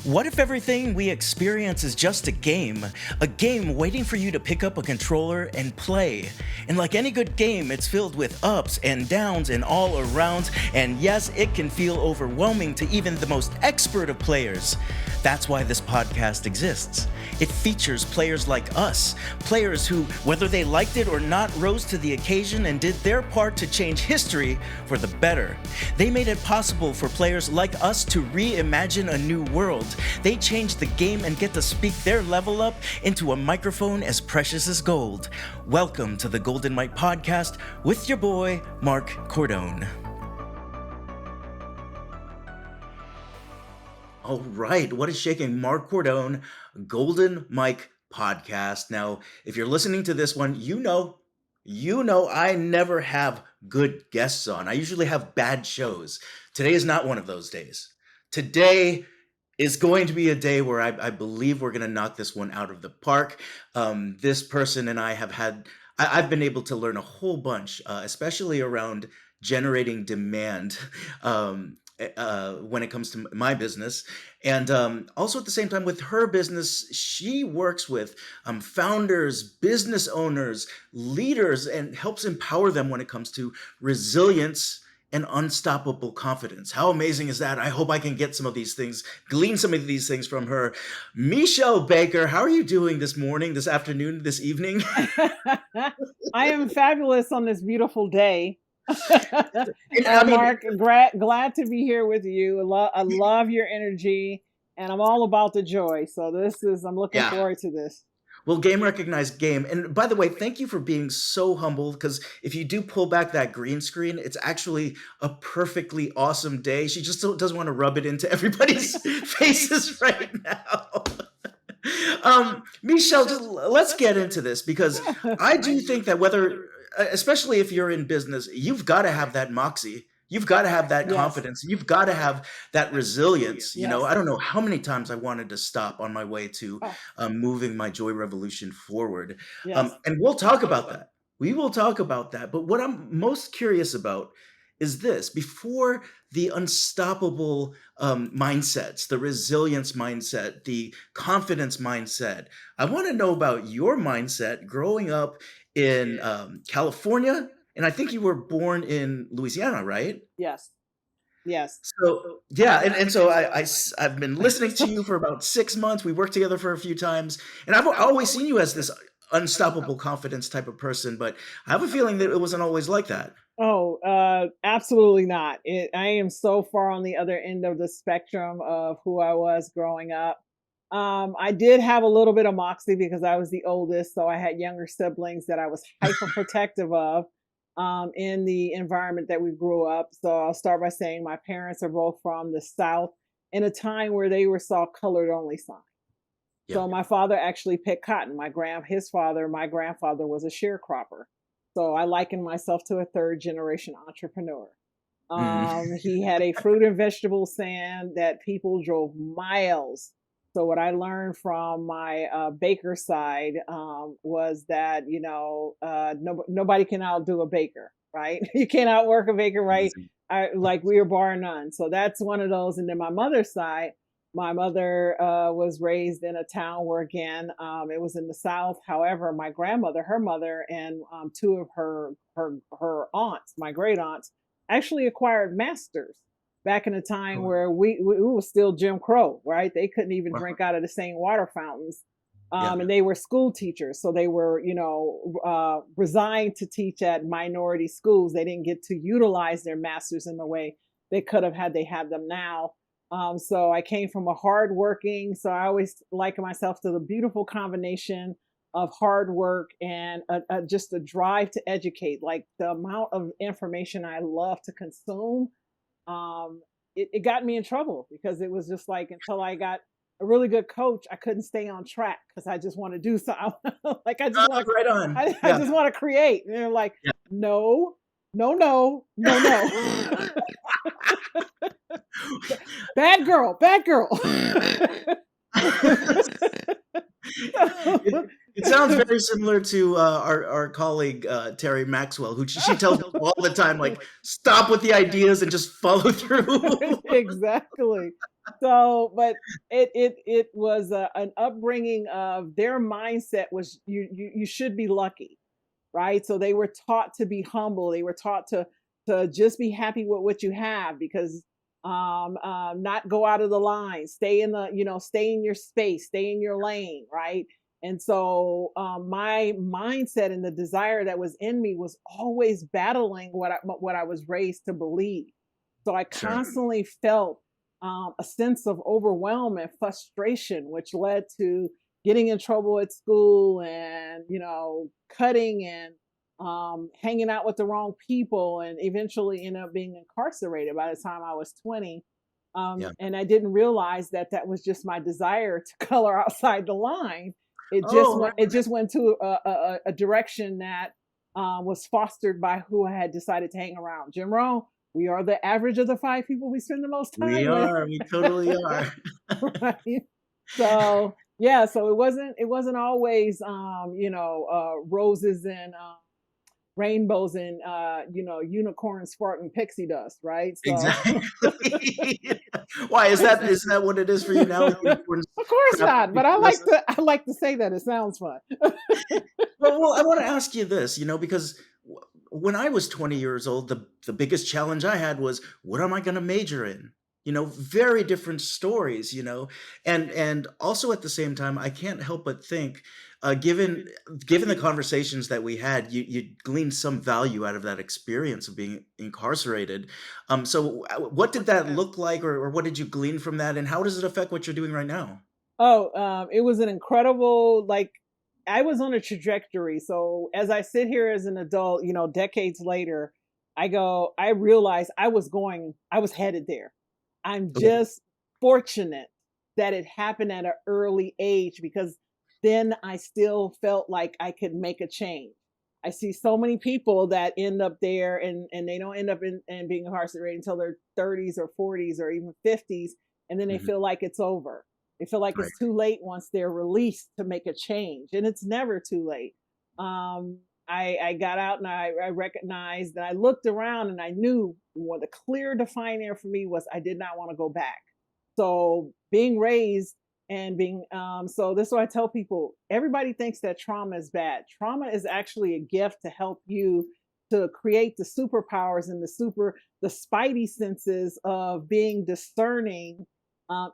What if everything we experience is just a game? A game waiting for you to pick up a controller and play. And like any good game, it's filled with ups and downs and all arounds, and yes, it can feel overwhelming to even the most expert of players. That's why this podcast exists. It features players like us, players who, whether they liked it or not, rose to the occasion and did their part to change history for the better. They made it possible for players like us to reimagine a new world. They changed the game and get to speak their level up into a microphone as precious as gold. Welcome to the Golden Mike Podcast with your boy, Mark Cordone. All right, what is shaking? Mark Cordone, Golden Mike Podcast. Now, if you're listening to this one, you know I never have good guests on. I usually have bad shows. Today is not one of those days. Today is going to be a day where I believe we're going to knock this one out of the park. This person and I have I've been able to learn a whole bunch, especially around generating demand when it comes to my business. And also at the same time with her business, she works with founders, business owners, leaders, and helps empower them when it comes to resilience and unstoppable confidence. How amazing is that? I hope I can get some of these things, glean some of these things from her. Meshell Baker, how are you doing this morning, this afternoon, this evening? I am fabulous on this beautiful day. I mean, Mark, glad to be here with you. I love your energy, and I'm all about the joy. So I'm looking forward to this. Well, game recognized game. And by the way, thank you for being so humble, because if you do pull back that green screen, it's actually a perfectly awesome day. She just doesn't want to rub it into everybody's faces right now. Meshell, let's get into this, because I do think that especially if you're in business, you've got to have that moxie. You've got to have that confidence. You've got to have that resilience. You know, I don't know how many times I wanted to stop on my way to moving my joy revolution forward. And we'll talk about that. We will talk about that. But what I'm most curious about is this. Before the unstoppable mindsets, the resilience mindset, the confidence mindset, I want to know about your mindset growing up in California. And I think you were born in Louisiana, right? Yes. So, yeah. And so I've been listening to you for about 6 months. We worked together for a few times. And I've always seen you as this unstoppable confidence type of person. But I have a feeling that it wasn't always like that. Oh, absolutely not. I am so far on the other end of the spectrum of who I was growing up. I did have a little bit of moxie because I was the oldest. So I had younger siblings that I was hyper protective of. In the environment that we grew up. So I'll start by saying my parents are both from the South in a time where they saw colored only signs. Yeah. So my father actually picked cotton. My grandfather was a sharecropper. So I liken myself to a third generation entrepreneur. He had a fruit and vegetable stand that people drove miles. So what I learned from my baker side was that, nobody can outdo a baker, right? You can't outwork a baker, right? We are bar none. So that's one of those. And then my mother's side, my mother was raised in a town where, again, it was in the South. However, my grandmother, her mother, and two of her aunts, my great aunts, actually acquired masters. Back in a time where we was still Jim Crow, right? They couldn't even drink out of the same water fountains. And they were school teachers. So they were, resigned to teach at minority schools. They didn't get to utilize their masters in the way they could have had they had them now. So I came from so I always liken myself to the beautiful combination of hard work and just a drive to educate. Like the amount of information I love to consume. It got me in trouble because it was just like until I got a really good coach, I couldn't stay on track because I just want to do something. I just want to create. And they're like, no. Bad girl. It sounds very similar to our colleague Terry Maxwell, who she tells us all the time, like, stop with the ideas and just follow through. Exactly. So, but it was an upbringing of their mindset was you should be lucky, right? So they were taught to be humble. They were taught to just be happy with what you have because not go out of the line, stay in the stay in your space, stay in your lane, right? And so my mindset and the desire that was in me was always battling what I was raised to believe. So I Sure. constantly felt a sense of overwhelm and frustration, which led to getting in trouble at school and cutting and hanging out with the wrong people, and eventually end up being incarcerated by the time I was 20. Yeah. And I didn't realize that that was just my desire to color outside the line. Oh, right. It just went to a direction that was fostered by who I had decided to hang around. Jim Rohn, we are the average of the five people we spend the most We time with. are. We totally are. Right? So yeah, so it wasn't always roses and rainbows and unicorn sparkling pixie dust, right? So Exactly. Why is that? Isn't that what it is for you now? Unicorns of course crafting not, but pixie dust? I like to say that it sounds fun. Well, I want to ask you this, because when I was 20 years old, the biggest challenge I had was what am I going to major in? Very different stories, and also at the same time, I can't help but think, given the conversations that we had, you gleaned some value out of that experience of being incarcerated. So what did that look like, or what did you glean from that, and how does it affect what you're doing right now? Oh, it was an incredible, like, I was on a trajectory. So as I sit here as an adult, decades later, I realized I was headed there. I'm Okay. just fortunate that it happened at an early age because then I still felt like I could make a change. I see so many people that end up there and they don't end up in being incarcerated until their 30s or 40s or even 50s, and then they Mhm. feel like it's over. They feel like Right. it's too late once they're released to make a change, and it's never too late. I got out and I recognized that I looked around and I knew what the clear definer for me was I did not want to go back. So being raised and being so this is what I tell people. Everybody thinks that trauma is bad. Trauma is actually a gift to help you to create the superpowers and the spidey senses of being discerning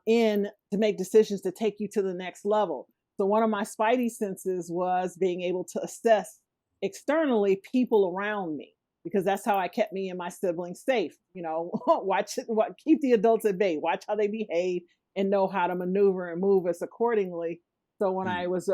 in to make decisions to take you to the next level. So one of my spidey senses was being able to assess externally people around me because that's how I kept me and my siblings safe. Keep the adults at bay, watch how they behave, and know how to maneuver and move us accordingly. So when Mm. I was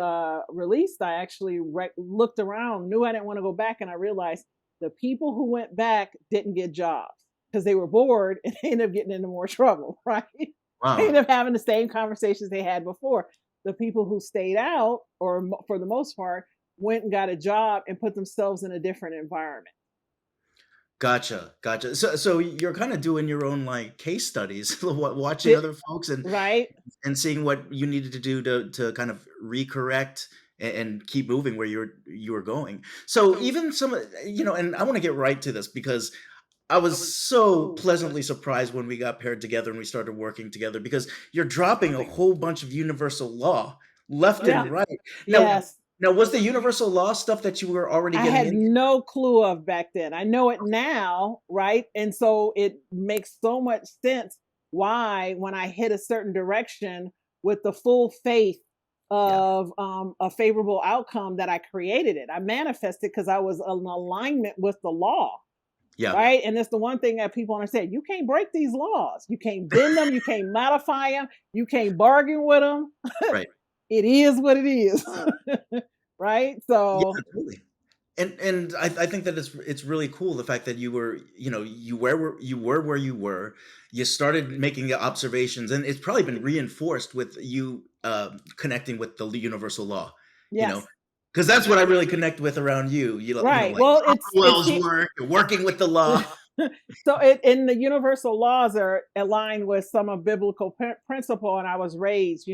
released, I actually looked around, knew I didn't want to go back, and I realized the people who went back didn't get jobs because they were bored and they ended up getting into more trouble, right? They Wow. ended up having the same conversations they had before. The people who stayed out, or for the most part, went and got a job and put themselves in a different environment. Gotcha, gotcha. So you're kinda doing your own, like, case studies, watching Did other folks right? and seeing what you needed to do to kind of recorrect and keep moving where you were going. So even some of and I wanna get right to this because I was so pleasantly surprised when we got paired together and we started working together because you're dropping a whole bunch of universal law left Yeah. and right. Now Yes. now was the universal law stuff that you were already I getting had into? no clue of back then. I know it now, right? And so it makes so much sense why, when I hit a certain direction with the full faith Yeah. of a favorable outcome, that I created it. I manifested because I was in alignment with the law, Yeah. right? And it's the one thing that people understand. You can't break these laws. You can't bend them. You can't modify them. You can't bargain with them. Right. It is what it is, right? Yeah, So totally. And I think that it's really cool the fact that you were where you were. You started making the observations, and it's probably been reinforced with you connecting with the universal law. You know, yes. because that's what I really connect with around you. Right. Like Well, it's Cromwell's work, working with the law. so in the universal laws are aligned with some of biblical principle, and I was raised,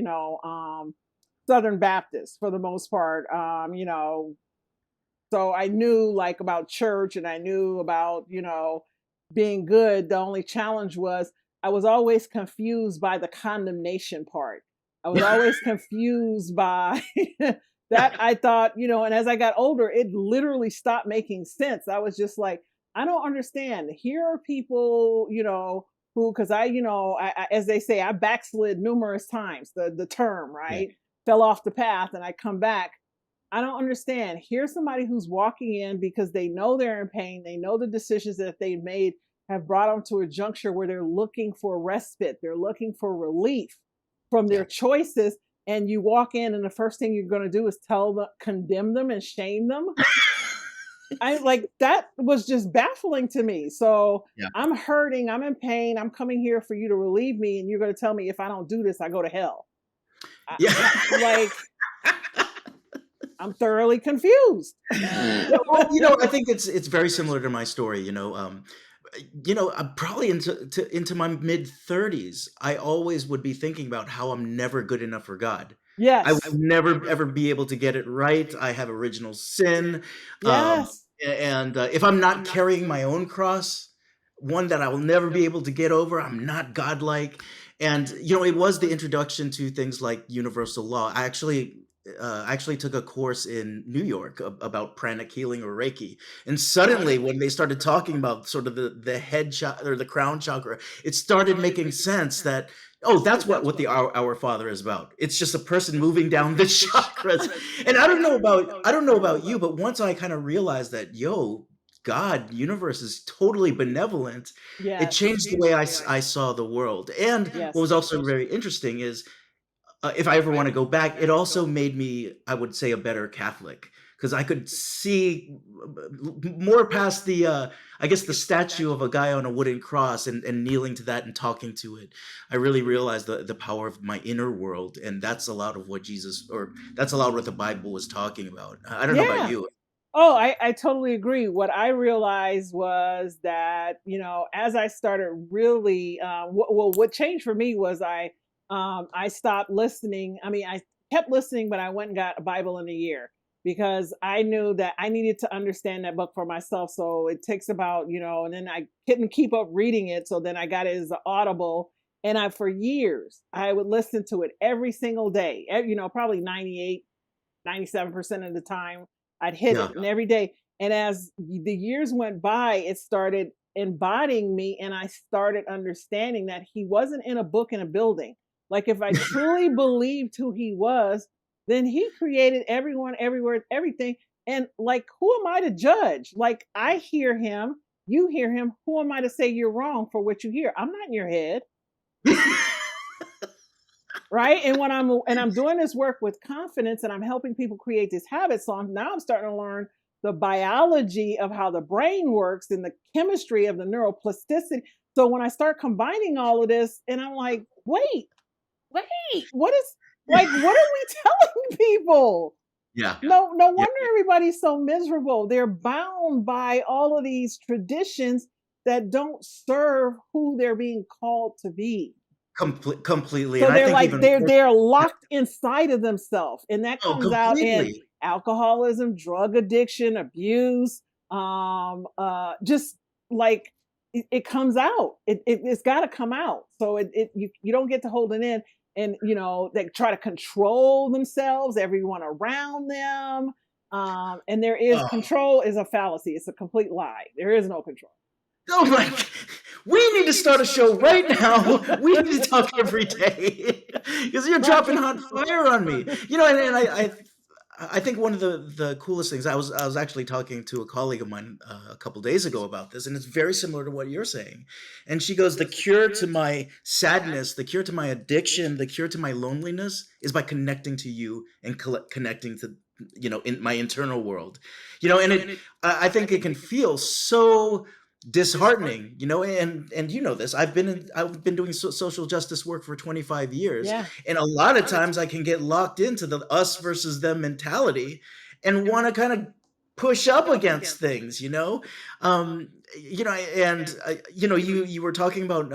Southern Baptist for the most part. So I knew like about church and I knew about, being good. The only challenge was I was always confused by the condemnation part. I was always confused by that. I thought, and as I got older, it literally stopped making sense. I was just like, I don't understand. Here are people, who, because as they say, I backslid numerous times. The term, Yeah. right, fell off the path, and I come back. I don't understand. Here's somebody who's walking in because they know they're in pain. They know the decisions that they made have brought them to a juncture where they're looking for respite. They're looking for relief from their Yeah. choices. And you walk in, and the first thing you're going to do is tell them, condemn them, and shame them. I like that was just baffling to me. So Yeah. I'm hurting. I'm in pain. I'm coming here for you to relieve me. And you're going to tell me if I don't do this, I go to hell. Yeah. Like, I'm thoroughly confused. Yeah, well, I think it's very similar to my story. I'm probably into my mid 30s. I always would be thinking about how I'm never good enough for God. I would Yes. never ever be able to get it right. I have original sin, um, Yes. and if I'm not carrying my own cross, one that I will never be able to get over, I'm not godlike. And it was the introduction to things like universal law. I actually took a course in New York about pranic healing or Reiki, and suddenly when they started talking about sort of the head chakra or the crown chakra, it started making sense that, oh, that's what the our Father is about. It's just a person moving down the chakras. And I don't know about you, but once I kind of realized that, yo, God, universe is totally benevolent, it Yes. changed the way I saw the world. And what Yes. was also very interesting is, if I ever want to go back, it also made me, I would say, a better Catholic, because I could see more past I guess, the statue of a guy on a wooden cross, and kneeling to that and talking to it. I really realized the power of my inner world, and that's a lot of what that's a lot what the Bible was talking about. I don't know about Yeah. you. Oh, I totally agree. What I realized was that, as I started really, what changed for me was I stopped listening. I mean, I kept listening, but I went and got a Bible in a year because I knew that I needed to understand that book for myself. So it takes about, and then I couldn't keep up reading it. So then I got it as an Audible. And for years, I would listen to it every single day, probably 98, 97% of the time I'd hit Yeah. it, and every day. And as the years went by, it started embodying me, and I started understanding that he wasn't in a book in a building. Like, if I truly believed who he was, then he created everyone, everywhere, everything. And like, who am I to judge? Like, I hear him, you hear him. Who am I to say you're wrong for what you hear? I'm not in your head. Right. And when I'm doing this work with confidence, and I'm helping people create this habit, so I'm starting to learn the biology of how the brain works and the chemistry of the neuroplasticity. So when I start combining all of this, and I'm like, wait, what are we telling people? Yeah. No Yeah. wonder everybody's so miserable. They're bound by all of these traditions that don't serve who they're being called to be. Completely. So And I they're think like even more. they're locked inside of themselves, and that Oh, comes out in completely. alcoholism, drug addiction, abuse, just like it comes out. It's got to come out. So you don't get to hold it in, and they try to control themselves, everyone around them, and there is Oh. control is a fallacy. It's a complete lie. There is no control. Oh my! We need to start a show right now. We need to talk every day because you're Right. dropping hot fire on me. And I think one of the coolest things, I was actually talking to a colleague of mine a couple days ago about this, and it's very similar to what you're saying. And she goes, the cure to my sadness, the cure to my addiction, the cure to my loneliness is by connecting to you and connecting to, in my internal world. And I think it can feel so disheartening, and this. I've been doing social justice work for 25 years, Yeah. and a lot of times I can get locked into the us versus them mentality and want to kind of push up against things, and you were talking about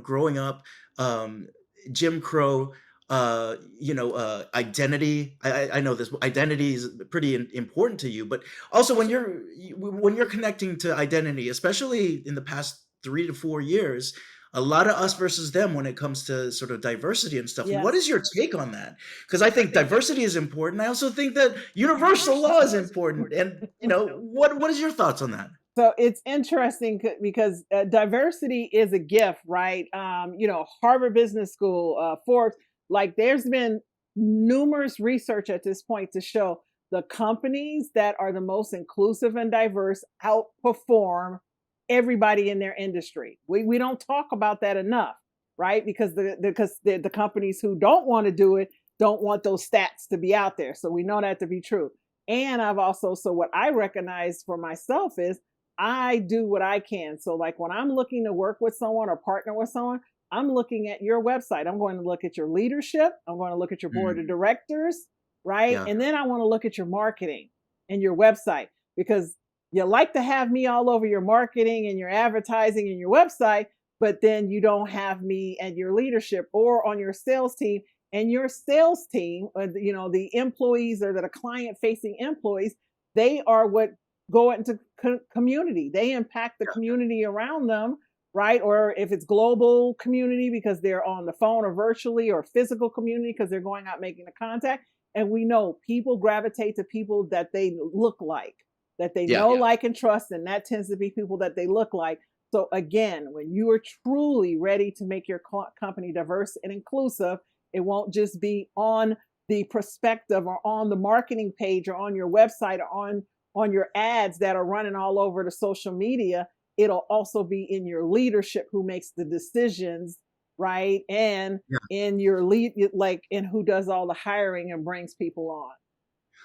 growing up, um Jim Crow, identity. I know this identity is pretty important to you, but also when you're connecting to identity, especially in the past 3 to 4 years, A lot of us versus them when it comes to sort of diversity and stuff. What Yes. is your take on that? Because I think diversity is important. I also think that universal law is important. And, what is your thoughts on that? So it's interesting because diversity is a gift, right? Harvard Business School, Forbes, like there's been numerous research at this point to show the companies that are the most inclusive and diverse outperform everybody in their industry. We don't talk about that enough, right? Because the companies who don't want to do it don't want those stats to be out there. So we know that to be true. And so what I recognize for myself is I do what I can. So, like when I'm looking to work with someone or partner with someone, I'm looking at your website. I'm going to look at your leadership. I'm going to look at your board of Mm, directors, right? yeah. And then I want to look at your marketing and your website because you like to have me all over your marketing and your advertising and your website, but then you don't have me and your leadership or on your sales team. And your sales team, the employees or the client facing employees, they are what go into community. They impact the community around them, right? Or if it's global community because they're on the phone or virtually, or physical community because they're going out making a contact. And we know people gravitate to people that they look like, that they Yeah. know, like, and trust. And that tends to be people that they look like. So again, when you are truly ready to make your company diverse and inclusive, it won't just be on the perspective or on the marketing page or on your website or on your ads that are running all over the social media. It'll also be in your leadership who makes the decisions, right? And Yeah. in your lead, like, and who does all the hiring and brings people on.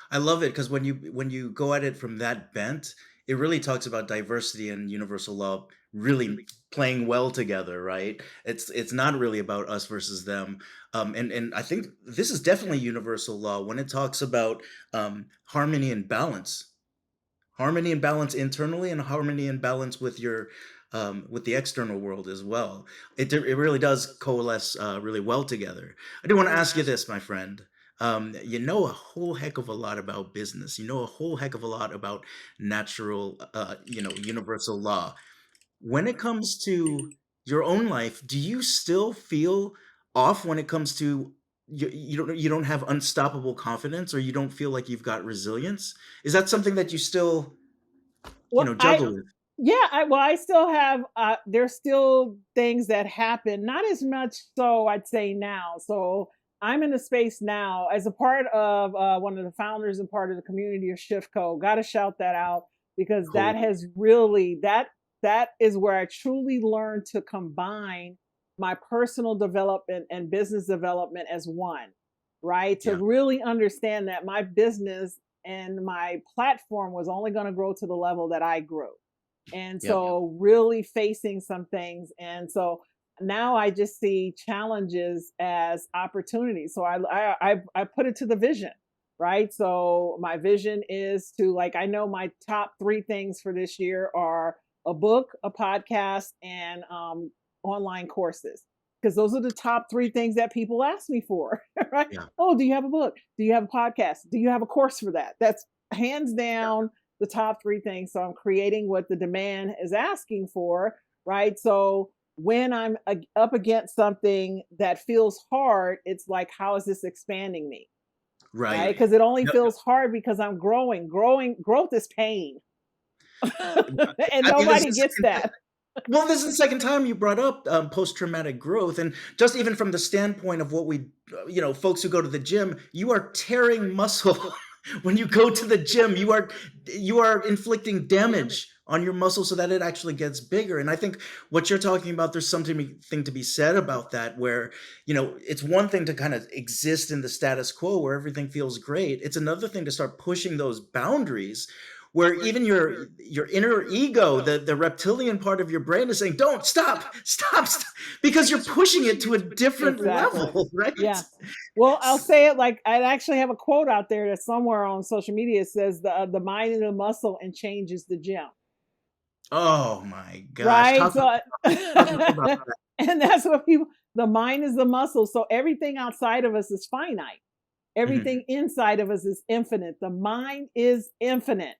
I love it because when you go at it from that bent, it really talks about diversity and universal law really playing well together, right? It's not really about us versus them. And I think this is definitely universal law when it talks about harmony and balance. Harmony and balance internally and harmony and balance with the external world as well. It really does coalesce really well together. I do want to ask you this, my friend. You know a whole heck of a lot about business. You know a whole heck of a lot about natural, universal law. When it comes to your own life, do you still feel off when it comes to you don't have unstoppable confidence, or you don't feel like you've got resilience? Is that something that you still, Well, juggle with? yeah, I still have there's still things that happen, not as much so I'd say now. So I'm in a space now as a part of one of the founders and part of the community of Shiftco. Got to shout that out because that Cool. has really that is where I truly learned to combine my personal development and business development as one, right? To Yeah. really understand that my business and my platform was only going to grow to the level that I grew. And Yep. so really facing some things. And so now I just see challenges as opportunities. So I put it to the vision, right? So my vision is to, like, I know my top three things for this year are a book, a podcast, and online courses. Because those are the top three things that people ask me for, right? Yeah. Oh, do you have a book? Do you have a podcast? Do you have a course for that? That's hands Yeah. down the top three things. So I'm creating what the demand is asking for, right? So when I'm up against something that feels hard, it's like, how is this expanding me, right? Right. Because it only Yep. feels hard because I'm growing. Growth is pain, and I mean, this is nobody the gets second ti that. well, this is the second time you brought up, post-traumatic growth, and just even from the standpoint of what folks who go to the gym, you are tearing muscle. When you go to the gym, you are inflicting damage on your muscle so that it actually gets bigger, and I think what you're talking about, there's something thing to be said about that where, it's one thing to kinda exist in the status quo where everything feels great. It's another thing to start pushing those boundaries where even your inner ego, the reptilian part of your brain is saying, "Don't stop, stop, stop," because you're pushing it to a different Exactly. level, right? Yes. Well, I'll say it like I actually have a quote out there that somewhere on social media says the mind is the muscle and change is the gym. Oh my gosh, Right? talk So talk more about that. and that's what people the mind is the muscle. So everything outside of us is finite. Mhm. Everything inside of us is infinite. The mind is infinite.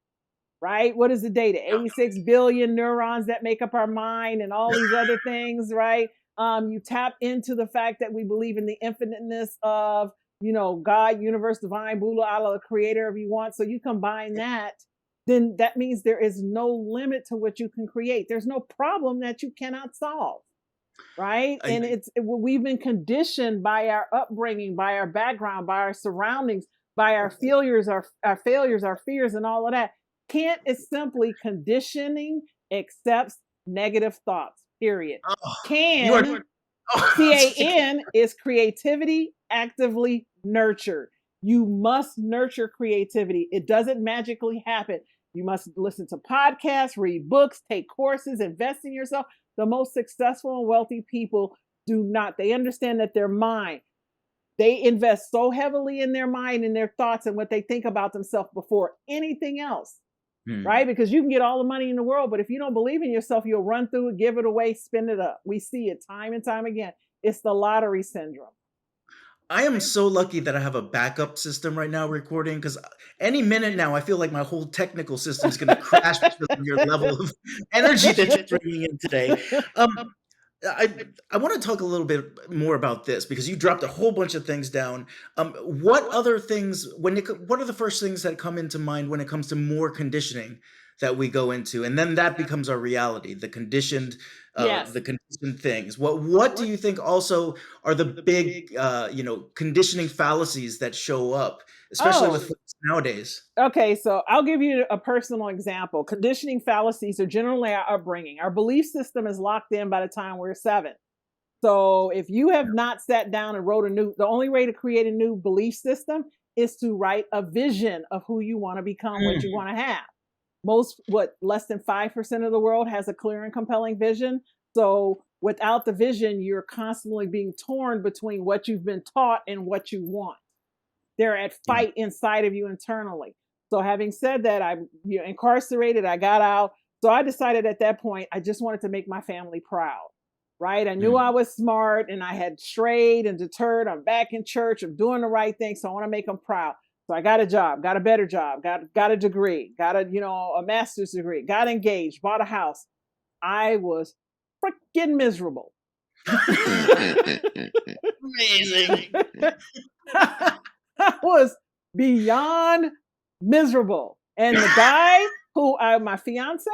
right? What is the data? 86 billion neurons that make up our mind and all these other things, right? You tap into the fact that we believe in the infiniteness of, God, universe, divine, Buddha, Allah, the creator, if you want. So you combine that, then that means there is no limit to what you can create. There's no problem that you cannot solve, right? I, And we've been conditioned by our upbringing, by our background, by our surroundings, by our failures, our fears, and all of that. Can't is simply conditioning accepts negative thoughts. Period. oh, you are. Can, Oh, CAN, is creativity actively nurtured. You must nurture creativity. It doesn't magically happen. You must listen to podcasts, read books, take courses, invest in yourself. The most successful and wealthy people do not. They understand that their mind, they invest so heavily in their mind and their thoughts and what they think about themselves before anything else, Hmm. right? Because you can get all the money in the world, but if you don't believe in yourself, you'll run through it, give it away, spend it up. We see it time and time again. It's the lottery syndrome. I am so lucky that I have a backup system right now recording because any minute now I feel like my whole technical system is going to crash because of your level of energy that you're bringing in today. Um, I I want to talk a little bit more about this because you dropped a whole bunch of things down. What other things what are the first things that come into mind when it comes to more conditioning that we go into, and then that becomes our reality, Yes. the conditioned things. What do you think also are the big conditioning fallacies that show up, especially with Oh, folks nowadays? okay. So I'll give you a personal example. Conditioning fallacies are generally our upbringing. Our belief system is locked in by the time we're 7. So if you have not sat down and wrote the only way to create a new belief system is to write a vision of who you want to become, what you Mm, want to have. Less than 5% of the world has a clear and compelling vision. So without the vision, you're constantly being torn between what you've been taught and what you want. They're at yeah. fight inside of you internally. So having said that, I'm incarcerated, I got out. So I decided at that point, I just wanted to make my family proud. Right. I knew I Mm, was smart and I had strayed and deterred. I'm back in church. I'm doing the right thing. So I want to make them proud. So I got a job, got a better job, got a degree, got a master's degree, got engaged, bought a house. I was freaking miserable. amazing. I was beyond miserable. And the guy my fiance,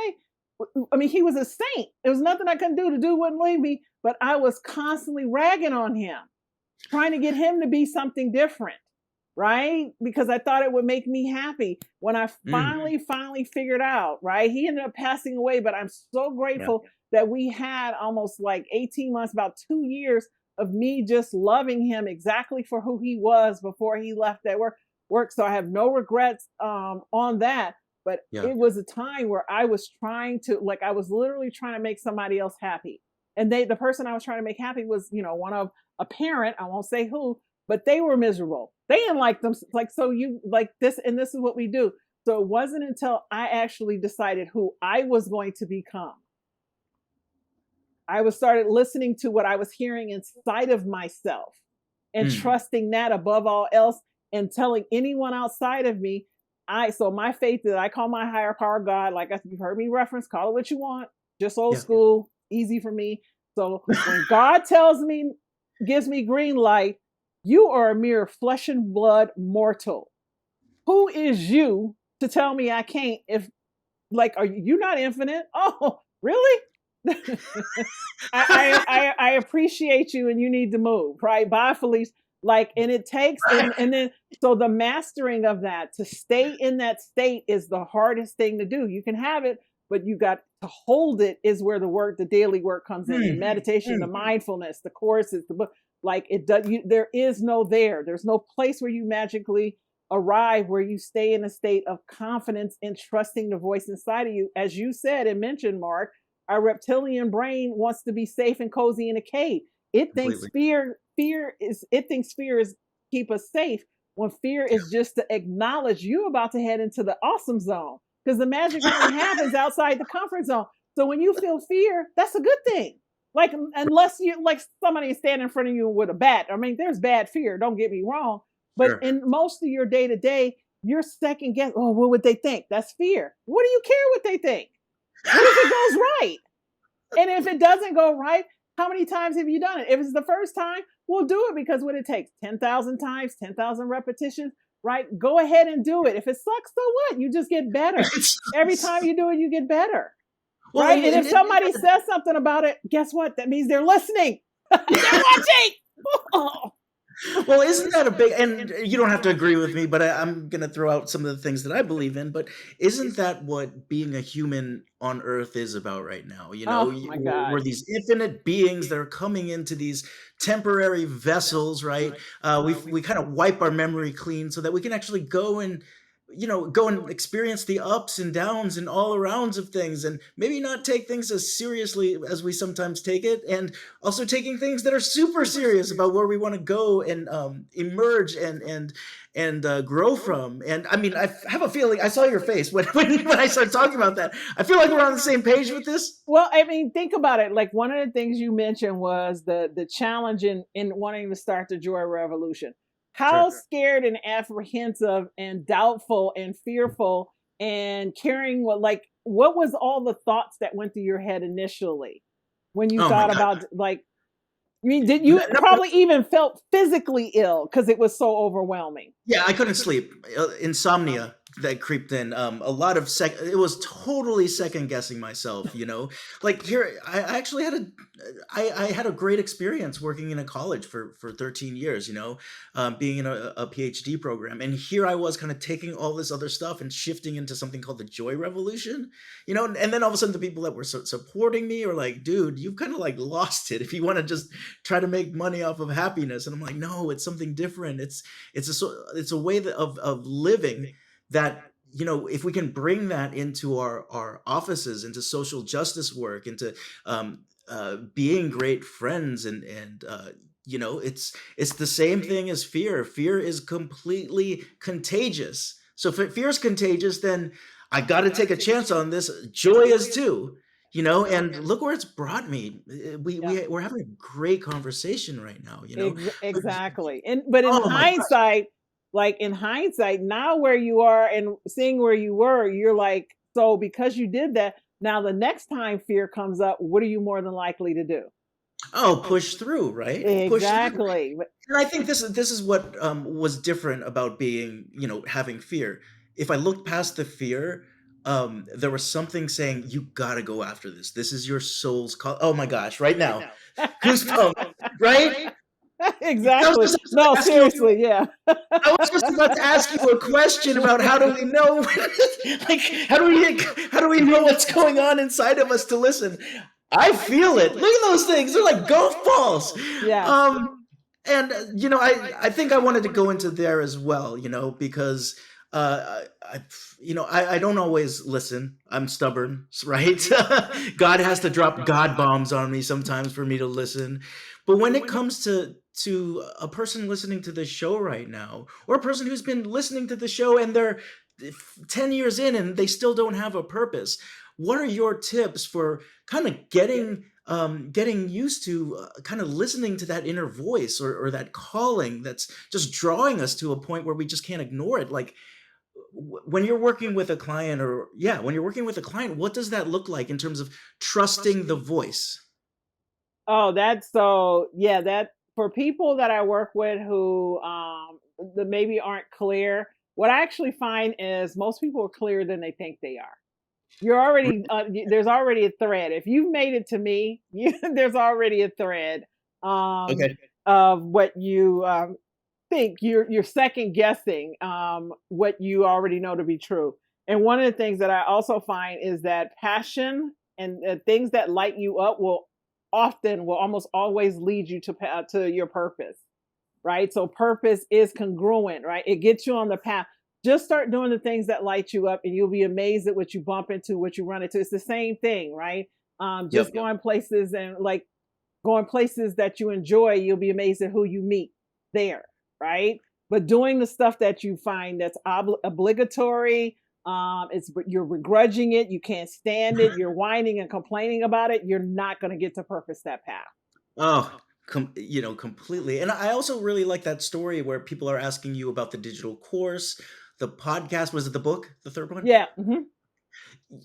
I mean, he was a saint. There was nothing I couldn't do. The dude wouldn't leave me, but I was constantly ragging on him, trying to get him to be something different, right? Because I thought it would make me happy. When I Mm, finally figured out, right? He ended up passing away, but I'm so yeah. grateful that we had almost like 18 months, about 2 years of me just loving him exactly for who he was before he left that work. So I have no regrets on that. But Yeah. it was a time where I was I was literally trying to make somebody else happy. And the person I was trying to make happy was, one of a parent, I won't say who, but they were miserable. They didn't like them. Like, so you like this, and this is what we do. So it wasn't until I actually decided who I was going to become. I was started listening to what I was hearing inside of myself and Mm, trusting that above all else and telling anyone outside of me. So my faith that I call my higher power God, like you've heard me reference, call it what you want, just old yeah. school, easy for me. So when God tells me, gives me green light, you are a mere flesh and blood mortal. Who is you to tell me I can't? If are you not infinite? Oh, really? I appreciate you and you need to move, right? Bye, Felice. And it takes, and then, so the mastering of that, to stay in that state is the hardest thing to do. You can have it, but you got to hold it is where the daily work comes in, the Mm, meditation, the mm. mindfulness, the courses, the book. It does, there is there's no place where you magically arrive where you stay in a state of confidence and trusting the voice inside of you. As you said and mentioned, Mark, our reptilian brain wants to be safe and cozy in a cave. It thinks Completely. fear is keep us safe, when fear is just to acknowledge you about to head into the awesome zone, because the magic only happens outside the comfort zone. So when you feel fear, that's a good thing. Unless you like somebody is standing in front of you with a bat. I mean, there's bad fear, don't get me wrong, but Sure. in most of your day to day, You're second guess. Oh, what would they think? That's fear. What do you care what they think? What if it goes right? And if it doesn't go right, how many times have you done it? If it's the first time, we'll do it because what it takes 10,000 times, 10,000 repetitions, right? Go ahead and do it. If it sucks, so what? You just get better. Every time you do it, you get better, Well, right? And if somebody says something about it, guess what? That means they're listening. They're watching. Oh, well, isn't that a big, and you don't have to agree with me, but I'm going to throw out some of the things that I believe in. But isn't that what being a human on Earth is about right now? oh my We're God. these infinite beings that are coming into these temporary vessels, right? We kind of wipe our memory clean so that we can actually go and go and experience the ups and downs and all arounds of things, and maybe not take things as seriously as we sometimes take it, and also taking things that are super serious about where we want to go and emerge and grow from. And I mean, I have a feeling I saw your face when I started talking about that. I feel like we're on the same page with this. Well, I mean, think about it. Like one of the things you mentioned was the challenge in wanting to start the joy revolution. How Sure. scared and apprehensive and doubtful and fearful and caring what was all the thoughts that went through your head initially when you Oh my thought god. about like I mean, did you Number probably even felt physically ill because it was so overwhelming? Yeah, I couldn't sleep. Insomnia that creeped in. A lot of it was totally second guessing myself. Like here, I actually I had a great experience working in a college for 13 years. Being in a PhD program, and here I was kind of taking all this other stuff and shifting into something called the Joy Revolution. And then all of a sudden the people that were supporting me are like, "Dude, you've kind of like lost it. If you want to just try to make money off of happiness," and I'm like, "No, it's something different. It's a way of living that if we can bring that into our offices, into social justice work, into being great friends, and it's the same thing as fear. Fear is completely contagious. So if fear is contagious, then I got to take a chance on this. Joy is too. And look where it's brought me. Yeah. We're having a great conversation right now. But Exactly. And but oh my gosh. in hindsight, now where you are and seeing where you were, you're like, so because you did that, now the next time fear comes up, what are you more than likely to do? Oh, push through, right? Push through. Exactly. And I think this is what was different about being, having fear. If I looked past the fear, there was something saying, "You gotta go after this. This is your soul's call." Oh my gosh, right now, goosebumps, right? I was Exactly. just about No, to ask you. seriously, yeah. I was just about to ask you a question about how do we know, like, how do we know what's going on inside of us to listen? I feel it. Look at those things. They're like golf balls. Yes. Um, and I think I wanted to go into there as well, because I don't always listen. I'm stubborn, right? God has to drop God bombs on me sometimes for me to listen. But when it comes to a person listening to this show right now, or a person who's been listening to the show and they're 10 years in and they still don't have a purpose, what are your tips for kind of getting used to kind of listening to that inner voice, or that calling that's just drawing us to a point where we just can't ignore it? Like when you're working with a client, or yeah, when you're working with a client, what does that look like in terms of trusting the voice? Oh, that's so yeah, that for people that I work with who that maybe aren't clear, what I actually find is most people are clearer than they think they are. You're already there's already a thread. If you've made it to me, there's already a thread um, Okay. of what you think. You're second guessing what you already know to be true. And one of the things that I also find is that passion and things that light you up will almost always lead you to your purpose, right? So purpose is congruent, right? It gets you on the path. Just start doing the things that light you up, and you'll be amazed at what you bump into, what you run into. It's the same thing, right? Yep. Just going places and like going places that you enjoy, you'll be amazed at who you meet there, right? But doing the stuff that you find that's obligatory, you're begrudging it, you can't stand it, you're whining and complaining about it, you're not going to get to purpose that path. Oh, completely. And I also really like that story where people are asking you about the digital course. the podcast, was it the book, the third one? Yeah. Hmm.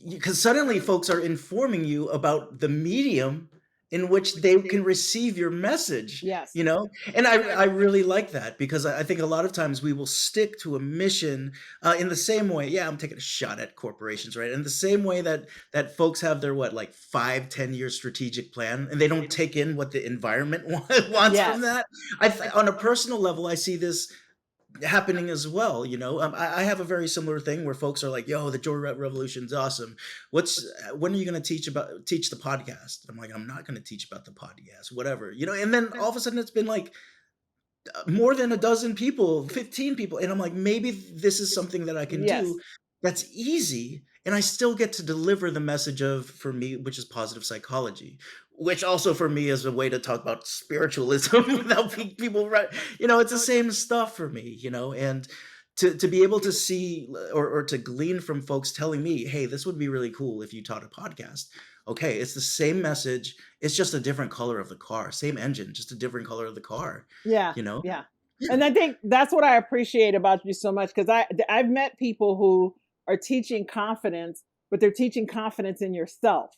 Because suddenly folks are informing you about the medium in which they can receive your message, Yes. you know? And I really like that because I think a lot of times we will stick to a mission in the same way. Yeah, I'm taking a shot at corporations, right? In the same way that folks have their what, like 5, 10 year strategic plan, and they don't take in what the environment wants from Yes. that. On a personal level, I see this happening as well. I have a very similar thing where folks are like, yo, the joy revolution's awesome. When are you going to teach the podcast? I'm like, I'm not going to teach about the podcast, whatever, and then all of a sudden it's been like more than a dozen people, 15 people. And I'm like, maybe this is something that I can do Yes. that's easy. And I still get to deliver the message of, for me, which is positive psychology, which also for me is a way to talk about spiritualism without people, right? It's the same stuff for me, and to be able to see or to glean from folks telling me, hey, this would be really cool if you taught a podcast. Okay, it's the same message. It's just a different color of the car, same engine, just a different color of the car, Yeah. you know? Yeah. Yeah. And I think that's what I appreciate about you so much, because I've met people who are teaching confidence, but they're teaching confidence in yourself,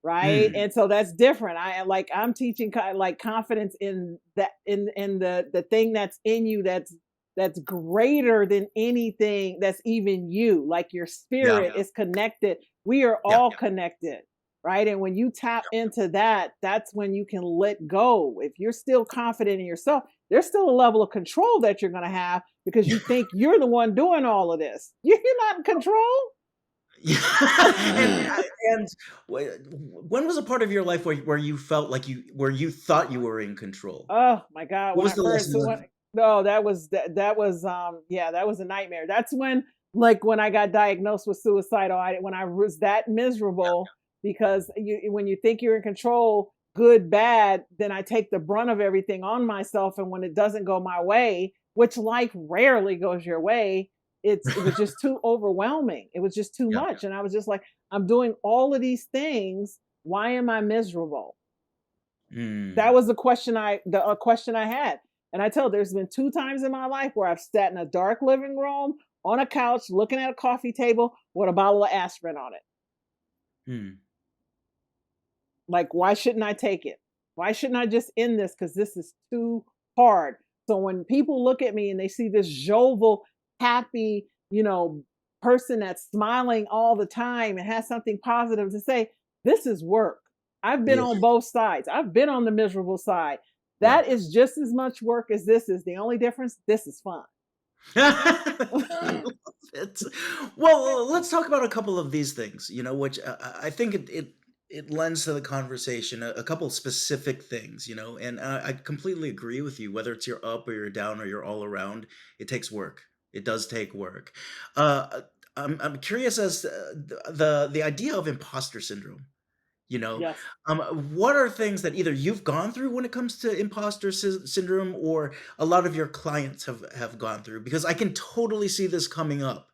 right? Mm, And so that's different. I'm teaching like confidence in that, in the thing that's in you, that's greater than anything that's even you. Like your yeah, spirit is connected. We are yeah. all connected, right? And when you tap into that, that's when you can let go. If you're still confident in yourself, there's still a level of control that you're going to have because you think you're the one doing all of this. You're not in control. Yeah. And when was a part of your life where you felt like where you thought you were in control? Oh my God! What When was I the first lesson when learned? no, that was yeah, that was a nightmare. That's when, like, when I got diagnosed with suicidal, when I was that miserable, because when you think you're in control, good, bad, then I take the brunt of everything on myself, and when it doesn't go my way, which life rarely goes your way, it was just too overwhelming. It was just too Yeah. much, and I was just like, I'm doing all of these things. Why am I miserable? That Mm. was the a question I had. And I tell there's been 2 times in my life where I've sat in a dark living room on a couch looking at a coffee table with a bottle of aspirin on it. Mm. Like, why shouldn't I take it? Why shouldn't I just end this? Because this is too hard. So when people look at me and they see this jovial, happy, person that's smiling all the time and has something positive to say, this is work. I've been Yeah. on both sides. I've been on the miserable side. Yeah. That is just as much work as this is. The only difference, this is fun. I love it. Well, let's talk about a couple of these things, which I think it lends to the conversation a couple specific things, and I completely agree with you. Whether it's you're up or you're down or you're all around, it takes work. It does take work. Uh, I'm curious as to the idea of imposter syndrome. You know, Yes. what are things that either you've gone through when it comes to imposter syndrome, or a lot of your clients have gone through? Because I can totally see this coming up,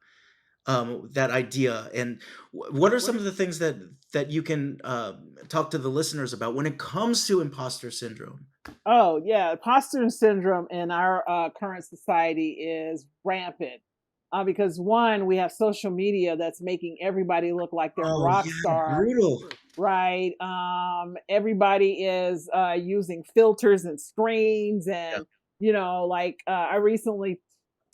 that idea. And what are some of the things that you can talk to the listeners about when it comes to imposter syndrome? Oh, yeah. Imposter syndrome in our current society is rampant. Because one, we have social media that's making everybody look like they're a Oh rock yeah, star, brutal. right? Everybody is using filters and screens, Yeah. and like I recently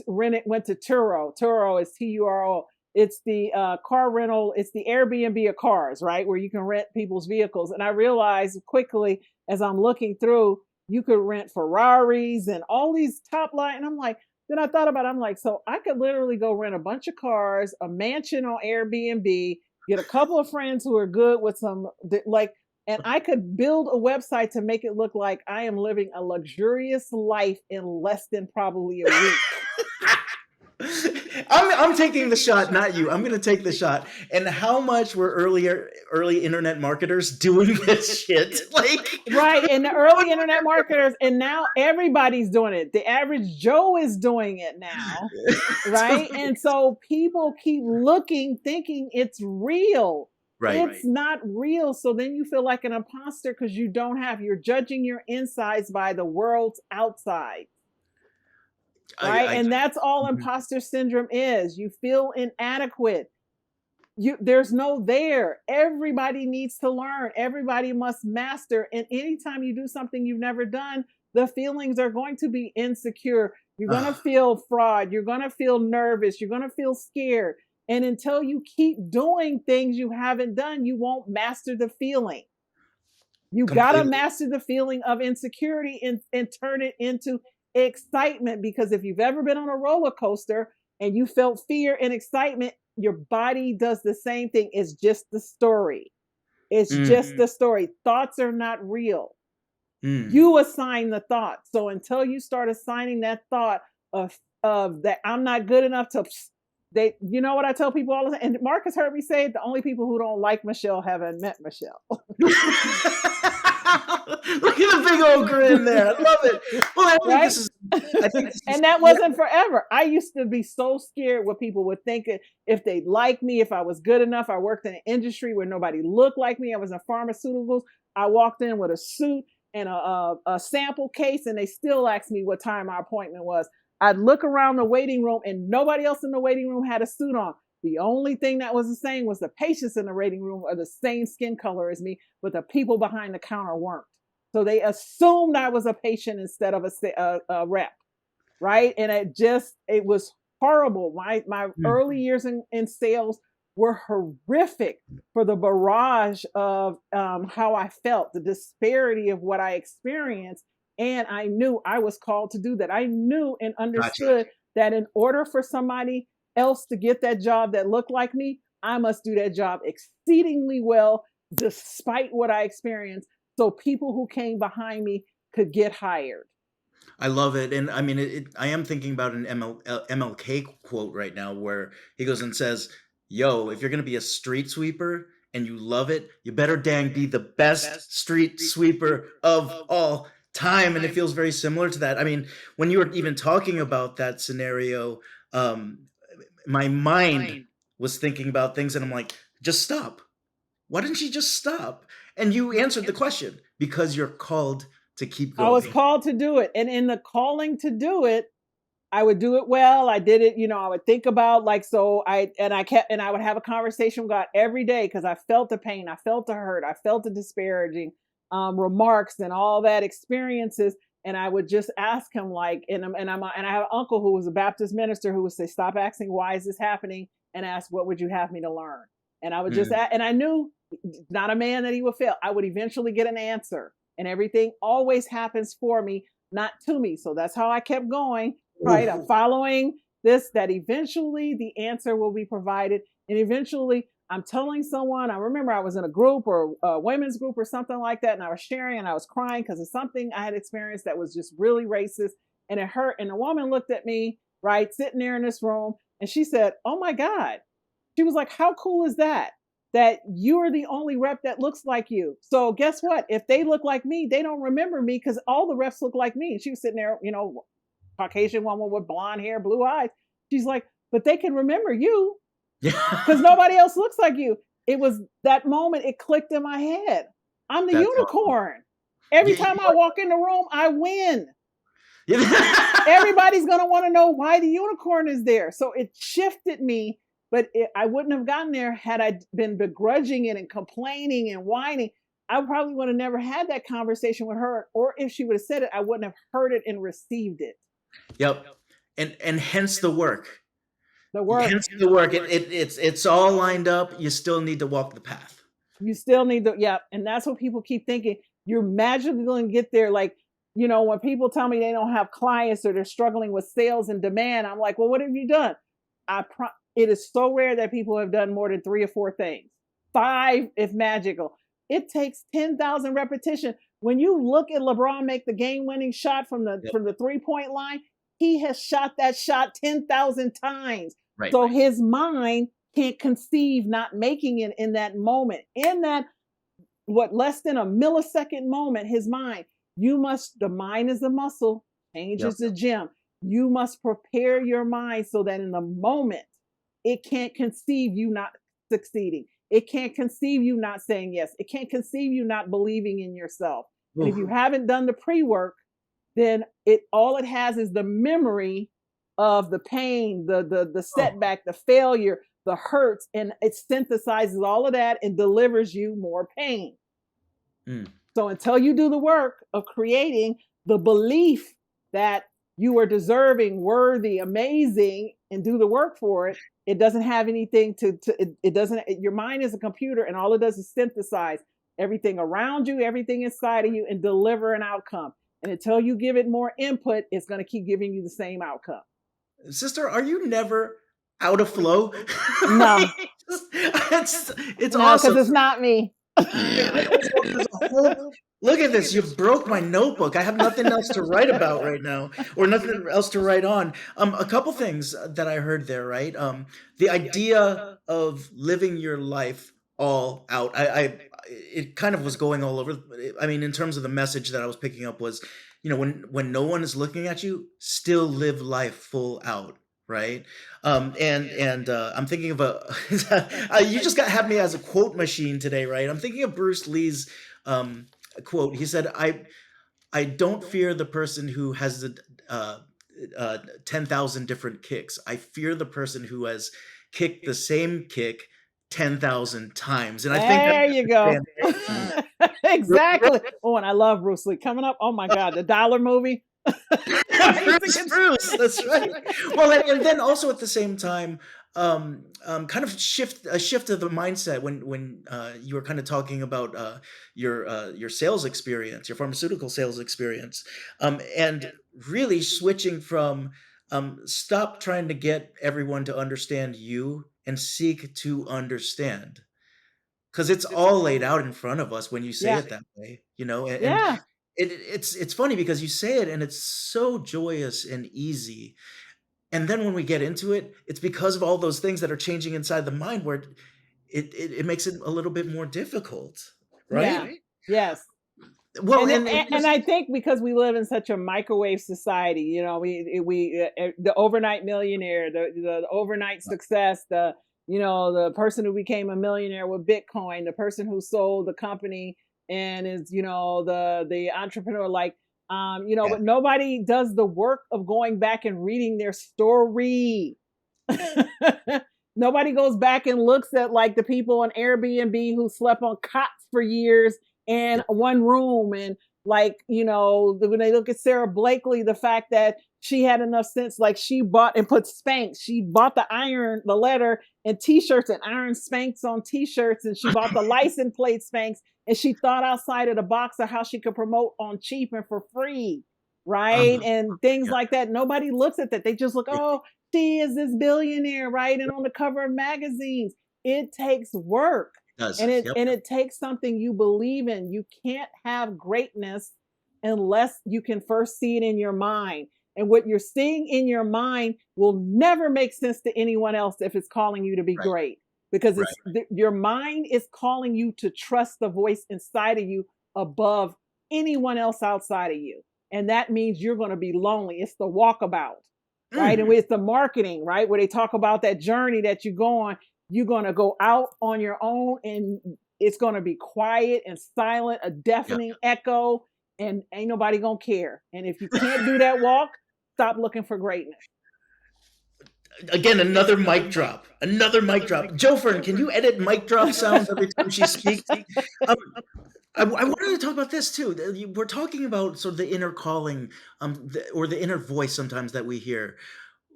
went to Turo. Turo is Turo. It's the car rental. It's the Airbnb of cars, right? Where you can rent people's vehicles. And I realized quickly as I'm looking through, you could rent Ferraris and all these top line. And I'm like, then I thought about it. I'm like, so I could literally go rent a bunch of cars, a mansion on Airbnb, get a couple of friends who are good with some like, and I could build a website to make it look like I am living a luxurious life in less than probably a week. I'm taking the shot, not you. I'm going to take the shot. And how much were early internet marketers doing this shit? Like, Right. And the early internet marketers, and now everybody's doing it. The average Joe is doing it now. Right. totally. And so people keep looking, thinking it's real. Right. It's not real. So then you feel like an imposter because you're judging your insides by the world's outside. right? I And that's all mhm. imposter syndrome is. You feel inadequate. There's no there. Everybody needs to learn. Everybody must master. And anytime you do something you've never done, the feelings are going to be insecure. You're going to Ugh, feel fraud. You're going to feel nervous. You're going to feel scared. And until you keep doing things you haven't done, you won't master the feeling. You got to completely. master the feeling of insecurity and turn it into excitement. Because if you've ever been on a roller coaster and you felt fear and excitement, your body does the same thing. It's just the story. It's just Mm, the story. Thoughts are not real. mm. You assign the thought. So until you start assigning that thought of that I'm not good enough to they you know what I tell people all the time, and Marcus heard me say it, the only people who don't like Meshell haven't met Meshell. Look at the big old grin there. I love it. Well, I think Right? this is. I think this is. And that Yeah. wasn't forever. I used to be so scared what people would think if they like me, if I was good enough. I worked in an industry where nobody looked like me. I was in pharmaceuticals. I walked in with a suit and a sample case, and they still asked me what time my appointment was. I'd look around the waiting room, and nobody else in the waiting room had a suit on. The only thing that was the same was the patients in the waiting room are the same skin color as me, but the people behind the counter weren't. So they assumed I was a patient instead of a rep, right? And it was horrible. My early Mm. years in sales were horrific for the barrage of how I felt, the disparity of what I experienced. And I knew I was called to do that. I knew and Gotcha. understood that in order for somebody else to get that job that looked like me, I must do that job exceedingly well, despite what I experienced, so people who came behind me could get hired. I love it, and I mean, I am thinking about an MLK quote right now, where he goes and says, "Yo, if you're gonna be a street sweeper and you love it, you better dang be the best street sweeper of all time." And it feels very similar to that. I mean, when you were even talking about that scenario, um, my mind was thinking about things, and I'm like, "Just stop. Why didn't she just stop?" And you answered the question because you're called to keep I was going. called to do it. And in the calling to do it, I would do it well. I did it, I would think about I would have a conversation with God every day because I felt the pain, I felt the hurt, I felt the disparaging remarks and all that experiences. And I would just ask him and I have an uncle who was a Baptist minister who would say, "Stop asking why is this happening and ask what would you have me to learn." And I would Mm. and I knew not a man that he would fail. I would eventually get an answer, and everything always happens for me, not to me. So that's how I kept going, right? I'm Ooh. following this, that eventually the answer will be provided. And eventually I'm telling someone, I remember I was in a group or a women's group or something like that. And I was sharing and I was crying because of something I had experienced that was just really racist and it hurt. And the woman looked at me, right, sitting there in this room, and she said, "Oh my God." She was like, "How cool is that? That you are the only rep that looks like you. So guess what? If they look like me, they don't remember me because all the reps look like me." And she was sitting there, Caucasian woman with blonde hair, blue eyes. She's like, "But they can remember you because Yeah. nobody else looks like you." It was that moment, it clicked in my head. I'm the That's awesome. unicorn. Every You time I are. walk in the room, I win. Yeah. Everybody's going to want to know why the unicorn is there. So it shifted me, but I wouldn't have gotten there had I been begrudging it and complaining and whining. I probably would have never had that conversation with her. Or if she would have said it, I wouldn't have heard it and received it. Yep. And hence the work. The work. Hence the work. It's all lined up. You still need to walk the path. You still need the, yeah. And that's what people keep thinking. You're magically going to get there. Like, when people tell me they don't have clients or they're struggling with sales and demand, I'm like, well, what have you done? It is so rare that people have done more than 3 or 4 things. 5 if magical. It takes 10,000 repetition. When you look at LeBron make the game-winning shot from the Yep. from the three-point line, he has shot that shot 10,000 times. Right. So his mind can't conceive not making it in that moment. In that, what, less than a millisecond moment, his mind, the mind is the muscle, change Yep. is the gym. You must prepare your mind so that in the moment, it can't conceive you not succeeding. It can't conceive you not saying yes. It can't conceive you not believing in yourself. And if you Ooh. haven't done the pre work, then all it has is the memory of the pain, the Oh, setback, the failure, the hurts, and it synthesizes all of that and delivers you more pain. mm. So until you do the work of creating the belief that you are deserving, worthy, amazing, and do the work for it, it doesn't have anything it doesn't, your mind is a computer and all it does is synthesize everything around you, everything inside of you, and deliver an outcome. And until you give it more input, it's going to keep giving you the same outcome. Sister, are you never out of flow? No, It's no, because awesome. it's not me. There's a whole look at this. You broke my notebook. I have nothing else to write about right now, or nothing else to write on. A couple things that I heard there, right? The idea of living your life all out. It kind of was going all over. I mean, in terms of the message that I was picking up was, when no one is looking at you, still live life full out, right? And I'm thinking of a you just got had me as a quote machine today, right? I'm thinking of Bruce Lee's quote. He said, I don't fear the person who has the 10,000 different kicks. I fear the person who has kicked the same kick 10,000 times." And I think There you go. that's Exactly. Oh, and I love Bruce Lee. Coming up, oh my God, the Dollar movie. Bruce, Bruce, that's right. Well, and then also at the same time, kind of shift of the mindset when you were kind of talking about your sales experience, your pharmaceutical sales experience, and really switching from stop trying to get everyone to understand you and seek to understand, because it's all laid out in front of us when you say Yeah. it that way, and Yeah. it's funny because you say it and it's so joyous and easy, and then when we get into it, it's because of all those things that are changing inside the mind where it makes it a little bit more difficult, right? Yeah. Yes. Well, and And I think because we live in such a microwave society, the overnight millionaire, the overnight success, the person who became a millionaire with Bitcoin, the person who sold the company and is the entrepreneur, yeah, but nobody does the work of going back and reading their story. Nobody goes back and looks at like the people on Airbnb who slept on cots for years in yeah, one room, and when they look at Sarah Blakely, the fact that she had enough sense, like she bought and put Spanx, she bought the letter and t-shirts and iron Spanx on t-shirts, and she bought the license plate Spanx, and she thought outside of the box of how she could promote on cheap and for free, right? uh-huh, And things yeah, like that. Nobody looks at that. They just look, yeah, oh, she is this billionaire, right? And on the cover of magazines. It takes work. it does. And it Yep. and it takes something you believe in. You can't have greatness unless you can first see it in your mind. And what you're seeing in your mind will never make sense to anyone else if it's calling you to be Right, great, because right. your mind is calling you to trust the voice inside of you above anyone else outside of you. And that means you're going to be lonely. It's the walkabout, right? And Mm, it's the marketing, right? Where they talk about that journey that you go on. You're going to go out on your own, and it's going to be quiet and silent, a yeah. deafening echo, and ain't nobody going to care. And if you can't do that walk, stop looking for greatness. Again, another mic drop. Another mic drop. Joe Fern, can you edit mic drop sounds every time she speaks? Um, I wanted to talk about this too. We're talking about sort of the inner calling, or the inner voice sometimes that we hear.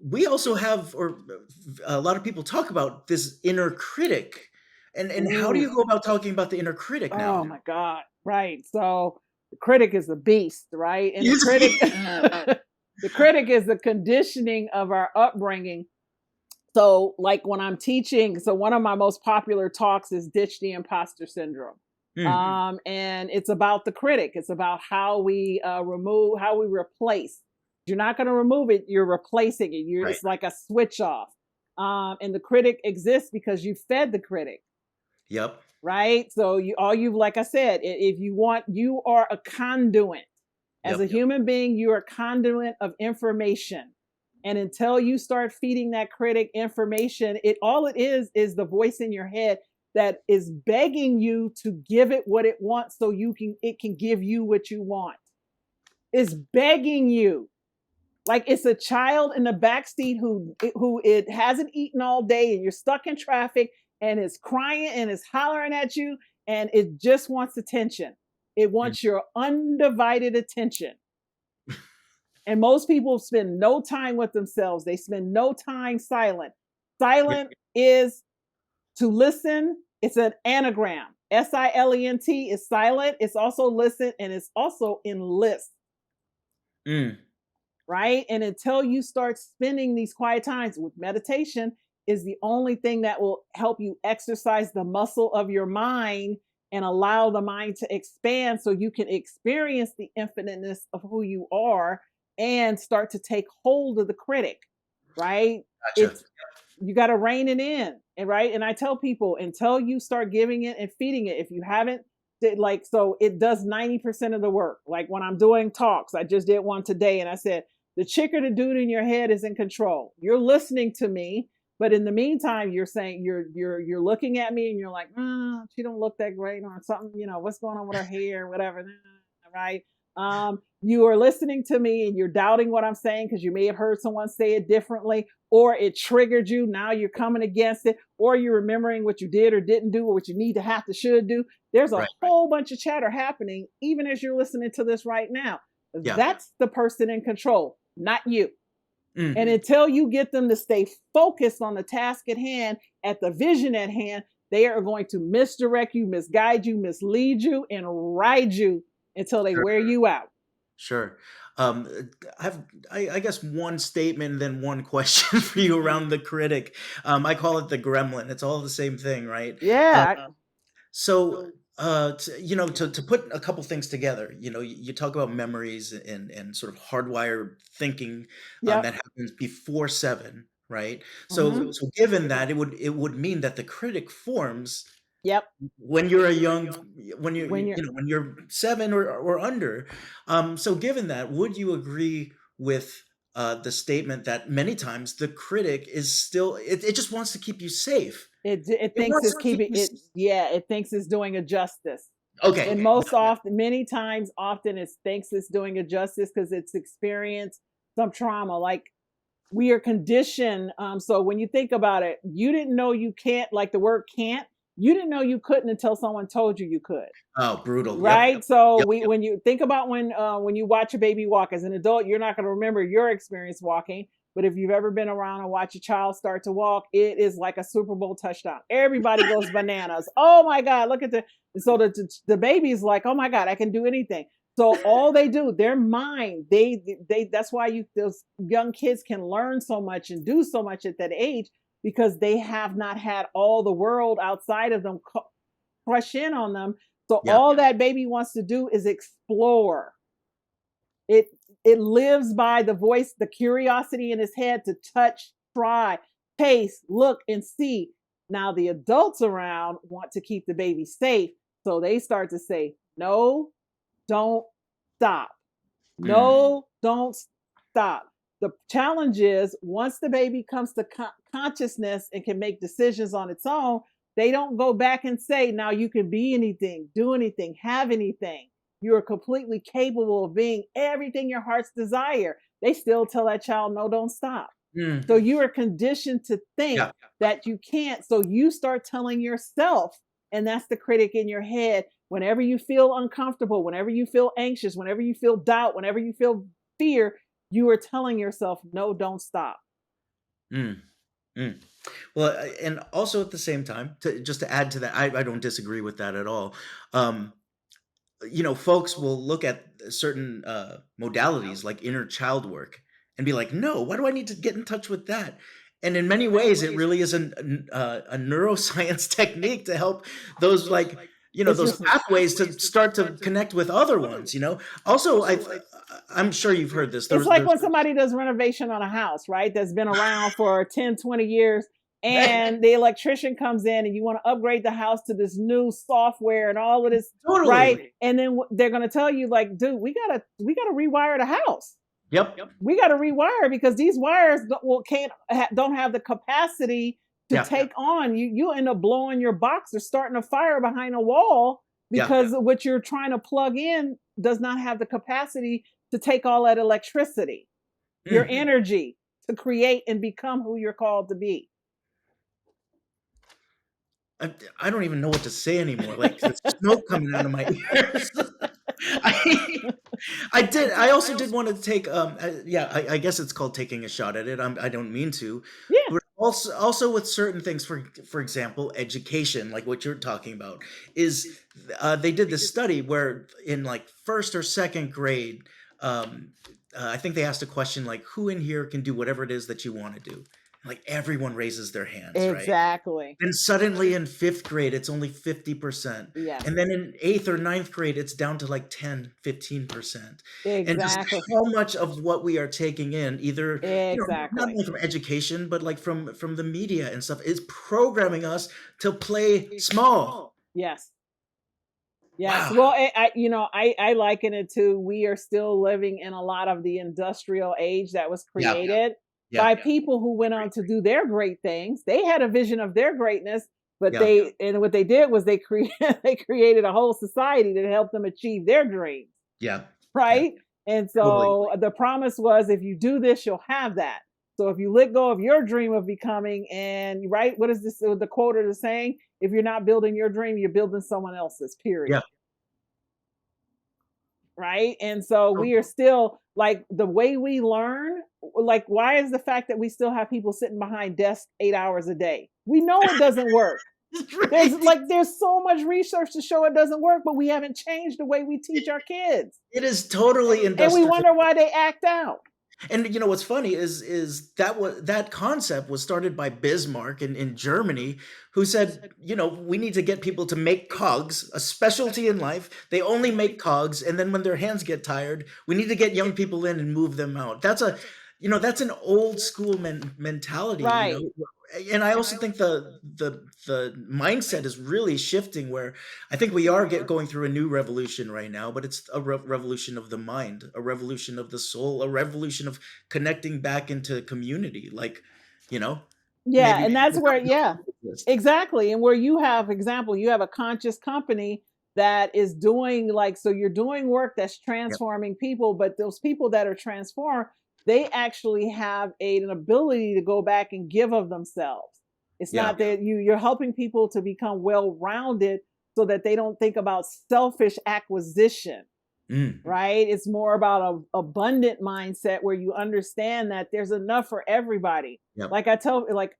We also have, or a lot of people talk about this inner critic. And how do Ooh, you go about talking about the inner critic oh now? my God. Right. So the critic is the beast, right? And the You critic, see? the critic is the conditioning of our upbringing. So, like when I'm teaching, so one of my most popular talks is Ditch the Imposter Syndrome. Hmm, And it's about the critic. It's about how we remove, how we replace. You're not going to remove it, you're replacing it. right. It's like a switch off. And the critic exists because you fed the critic, Yep. right? So like I said, if you want, you are a conduit. As a Yep. human being, you're a conduit of information. And until you start feeding that critic information, all it is the voice in your head that is begging you to give it what it wants so it can give you what you want. It's begging you, Like it's a child in the backseat who it hasn't eaten all day, and you're stuck in traffic, and it's crying and it's hollering at you, and it just wants attention. It Mm. wants your undivided attention. And most people spend no time with themselves. They spend no time silent. Yeah. Silent is to listen. It's an anagram. silent is silent. It's also listen, and it's also enlist, Mm. right? And until you start spending these quiet times with meditation, is the only thing that will help you exercise the muscle of your mind and allow the mind to expand so you can experience the infiniteness of who you are and start to take hold of the critic, right? Gotcha. It's you got to rein it in, and right. And I tell people until you start giving it and feeding it, if you haven't like, so it does 90% of the work. Like when I'm doing talks, I just did one today, and I said the chick or the dude in your head is in control. You're listening to me, but in the meantime, you're saying you're looking at me, and you're like, she don't look that great, or something. What's going on with her hair, whatever, right? You are listening to me, and you're doubting what I'm saying because you may have heard someone say it differently, or it triggered you. Now you're coming against it, or you're remembering what you did or didn't do, or what you need to have to should do. There's a Right. whole bunch of chatter happening, even as you're listening to this right now. Yeah. That's the person in control, not you. And Mhm. until you get them to stay focused on the task at hand, at the vision at hand, they are going to misdirect you, misguide you, mislead you, and ride you until they Sure. wear you out. Sure. I guess one statement, then one question for you around the critic. I call it the gremlin. It's all the same thing, right? Um, Yeah. so, to put a couple things together, you talk about memories and sort of hardwired thinking Yep. that happens before seven, right? So, Hmm. so given that, it would mean that the critic forms Yep. when you're a young when you When you're, you know when you're 7 or under. So given that, would you agree with the statement that many times the critic is still it just wants to keep you safe. it It thinks wants it's to keep keeping you it. Yeah, it thinks it's doing a justice. okay. And most often, many times, often it thinks it's doing a justice because it's experienced some trauma. Like we are conditioned. So when you think about it, you didn't know you can't, like the word can't, you didn't know you couldn't until someone told you you could. Oh, brutal. Yep. Right? So Yep. we Yep. when you think about when you watch a baby walk as an adult, you're not going to remember your experience walking. But if you've ever been around and watch a child start to walk, it is like a Super Bowl touchdown. Everybody goes bananas. Oh my God, look at the so the baby's like, oh my God, I can do anything. So all they do, their mind, they that's why those young kids can learn so much and do so much at that age because they have not had all the world outside of them crush in on them. So Yeah. all that baby wants to do is explore. It it lives by the voice, the curiosity in his head to touch, try, taste, look, and see. Now the adults around want to keep the baby safe, so they start to say, "No, don't stop. Mm. No, don't stop." The challenge is once the baby comes to consciousness and can make decisions on its own, they don't go back and say, now you can be anything, do anything, have anything. You are completely capable of being everything your heart's desire. They still tell that child, no, don't stop. So Mm. you are conditioned to think Yeah. that you can't. So you start telling yourself, and that's the critic in your head. Whenever you feel uncomfortable, whenever you feel anxious, whenever you feel doubt, whenever you feel fear, you are telling yourself, no, don't stop. Mm. Mm. Well, and also at the same time, just to add to that, I don't disagree with that at all. Um, folks will look at certain modalities like inner child work and be like, no, why do I need to get in touch with that? And in many ways, it really is a neuroscience technique to help those It's those just pathways to start to connect with other ones. Also, I'm sure you've heard this. it's There's like there's when somebody does renovation on a house, right? That's been around for 10, 20 years. And the electrician comes in and you want to upgrade the house to this new software and all of this, totally. right? And then they're going to tell you like, dude, we gotta rewire the house. Yep. We got to rewire because these wires don't have the capacity to Yeah. take on you end up blowing your box or starting a fire behind a wall Yeah. because what you're trying to plug in does not have the capacity to take all that electricity. your energy to create and become who you're called to be. I don't even know what to say anymore. Like there's smoke coming out of my ears. I, I also did want to take. Yeah. I guess it's called taking a shot at it. I don't mean to, Yeah, but also with certain things. For example, education, like what you're talking about, is they did this study where in like first or second grade, I think they asked a question like, "Who in here can do whatever it is that you want to do?" Like everyone raises their hands, right? exactly. Then suddenly in 5th grade, it's only 50%. Yes, And then in 8th or ninth grade, it's down to like 10, 15%. And just exactly. how much of what we are taking in, either, not Exactly. only from education, but like from the media and stuff, is programming us to play small. Yes. Yes. Wow. Well, I liken it to we are still living in a lot of the industrial age that was Yeah. created Yeah. by people who went on to do their great things. They had a vision of their greatness, but Yeah. what they did was they created a whole society that helped them achieve their dreams, Yeah. Yeah. right? And Totally. so the promise was if you do this, you'll have that. So if you let go of your dream of becoming, and right, what is this? The quote or the saying? If you're not building your dream, you're building someone else's. Yeah. Period. Right? And so Oh, we are still like the way we learn, like, why is the fact that we still have people sitting behind desks 8 hours a day? We know it doesn't work. There's right. like there's so much research to show it doesn't work, but we haven't changed the way we teach our kids. It is totally And we industrial. wonder why they act out. And what's funny is that concept was started by Bismarck in Germany, who said, we need to get people to make cogs, a specialty in life. They only make cogs, and then when their hands get tired, we need to get young people in and move them out. That's an old school mentality, Right. And I also think the mindset is really shifting where I think we are going through a new revolution right now, but it's a revolution of the mind, a revolution of the soul, a revolution of connecting back into community. Like, you know, Yeah, maybe and that's where, yeah, exist. exactly. And where you have a conscious company that is doing like, so you're doing work that's Yep. transforming people, but those people that are transformed, they actually have an ability to go back and give of themselves. It's Yeah. not that you're helping people to become well-rounded so that they don't think about selfish acquisition, Mm. right? It's more about a abundant mindset where you understand that there's enough for everybody. Yep. Like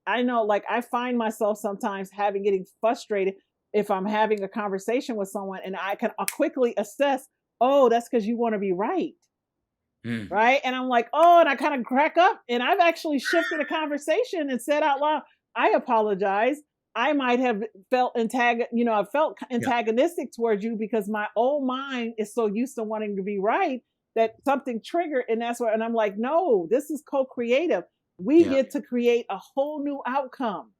I know, like I find myself sometimes getting frustrated if I'm having a conversation with someone and I can quickly assess, oh, that's because you want to be right. Mm. Right. And I'm like, oh, and I kind of crack up. And I've actually shifted a conversation and said out loud, I apologize. I might have I felt Yep. antagonistic towards you because my old mind is so used to wanting to be right that something triggered. And that's where, and I'm like, no, this is co creative. We Yeah. get to create a whole new outcome.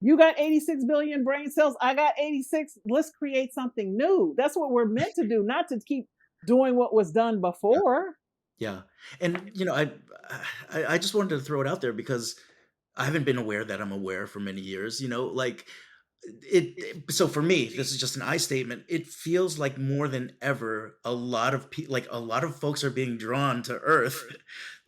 You got 86 billion brain cells. I got 86. Let's create something new. That's what we're meant to do, not to keep doing what was done Yeah. before. Yeah. And I just wanted to throw it out there because I haven't been aware that I'm aware for many years, like so for me, this is just an I statement. It feels like more than ever, a lot of people, like a lot of folks are being drawn to Earth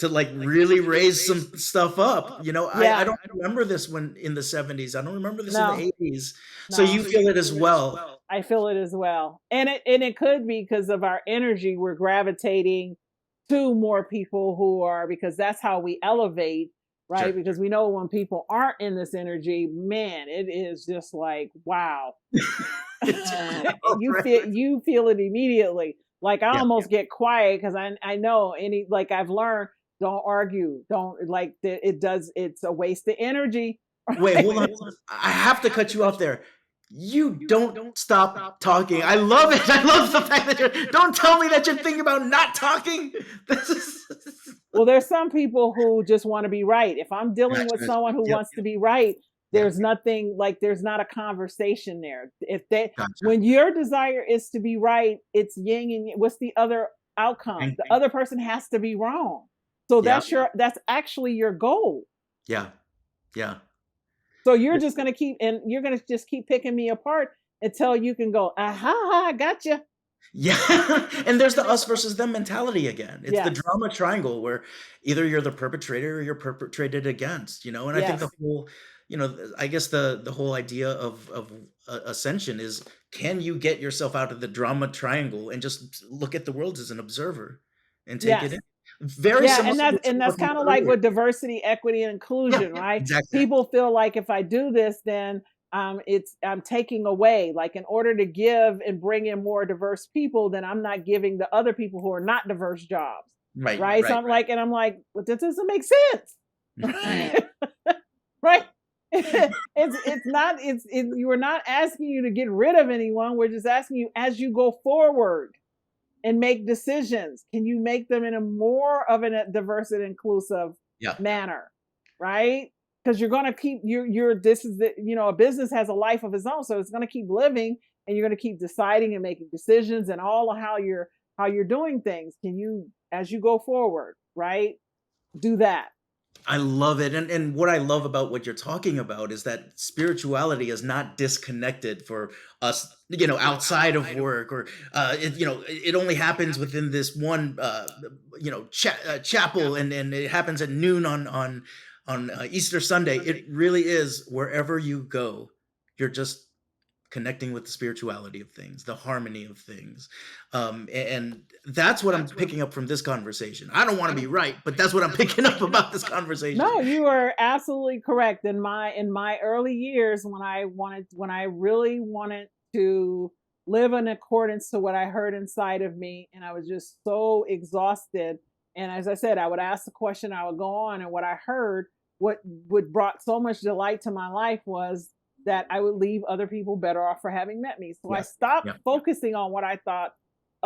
to like really raise some stuff up. I Yeah. don't remember this when in the 70s. I don't remember this in the No, 80s. So you no. feel it as well. I feel it as well. And it could be because of our energy, we're gravitating to more people who are, because that's how we elevate, right? Sure. Because we know when people aren't in this energy, man, it is just like, wow. Right. You feel it immediately. Like I Yeah. almost get quiet because I know any, like I've learned, don't argue. Don't like it's a waste of energy. Wait, hold on. I have to cut you off there. You don't stop talking. I love it. I love the fact that don't tell me that you're thinking about not talking. This is Well, there's some people who just want to be right. If I'm dealing with Gotcha. someone who Yep. wants to be right, Yep. there's nothing like there's not a conversation there. If they Gotcha. When your desire is to be right, it's yin and what's the other outcome? Thank The other person has to be wrong. So Yeah. that's actually your goal. Yeah. Yeah. So you're gonna just keep picking me apart until you can go, aha, I gotcha. Yeah, and there's the us versus them mentality again. It's the Yes. drama triangle where either you're the perpetrator or you're perpetrated against, you know? And I think the Yes. whole, I guess the whole idea of ascension is, can you get yourself out of the drama triangle and just look at the world as an observer and take it Yes. in? Very Yeah, similar to what you and were that's talking kind about of like earlier. with diversity, equity, and Yeah, inclusion, right? exactly. People feel like if I do this, then I'm taking away. Like in order to give and bring in more diverse people, then I'm not giving the other people who are not diverse jobs, Right, right? So right. I'm like, and I'm like, well, this doesn't make sense, right? Right? It's not you are not asking you to get rid of anyone. We're just asking you as you go forward and make decisions, can you make them in a more of a diverse and inclusive Yeah. manner, right? Because you're going to keep you're this is the a business has a life of its own, so it's going to keep living, and you're going to keep deciding and making decisions and all of how you're doing things. Can you, as you go forward, right, do that? I love it. And what I love about what you're talking about is that spirituality is not disconnected for us, outside of work, or it only happens within this one chapel, and it happens at noon on Easter Sunday. It really is wherever you go. You're just connecting with the spirituality of things, the harmony of things. And that's what I'm picking up from this conversation. I don't want to be right, but that's what I'm picking up about this conversation. No, you are absolutely correct. In my early years, when I really wanted to live in accordance to what I heard inside of me, and I was just so exhausted. And as I said, I would ask the question, I would go on, and what I heard, what brought so much delight to my life was that I would leave other people better off for having met me. So I Yeah. stopped Yeah. focusing on what I thought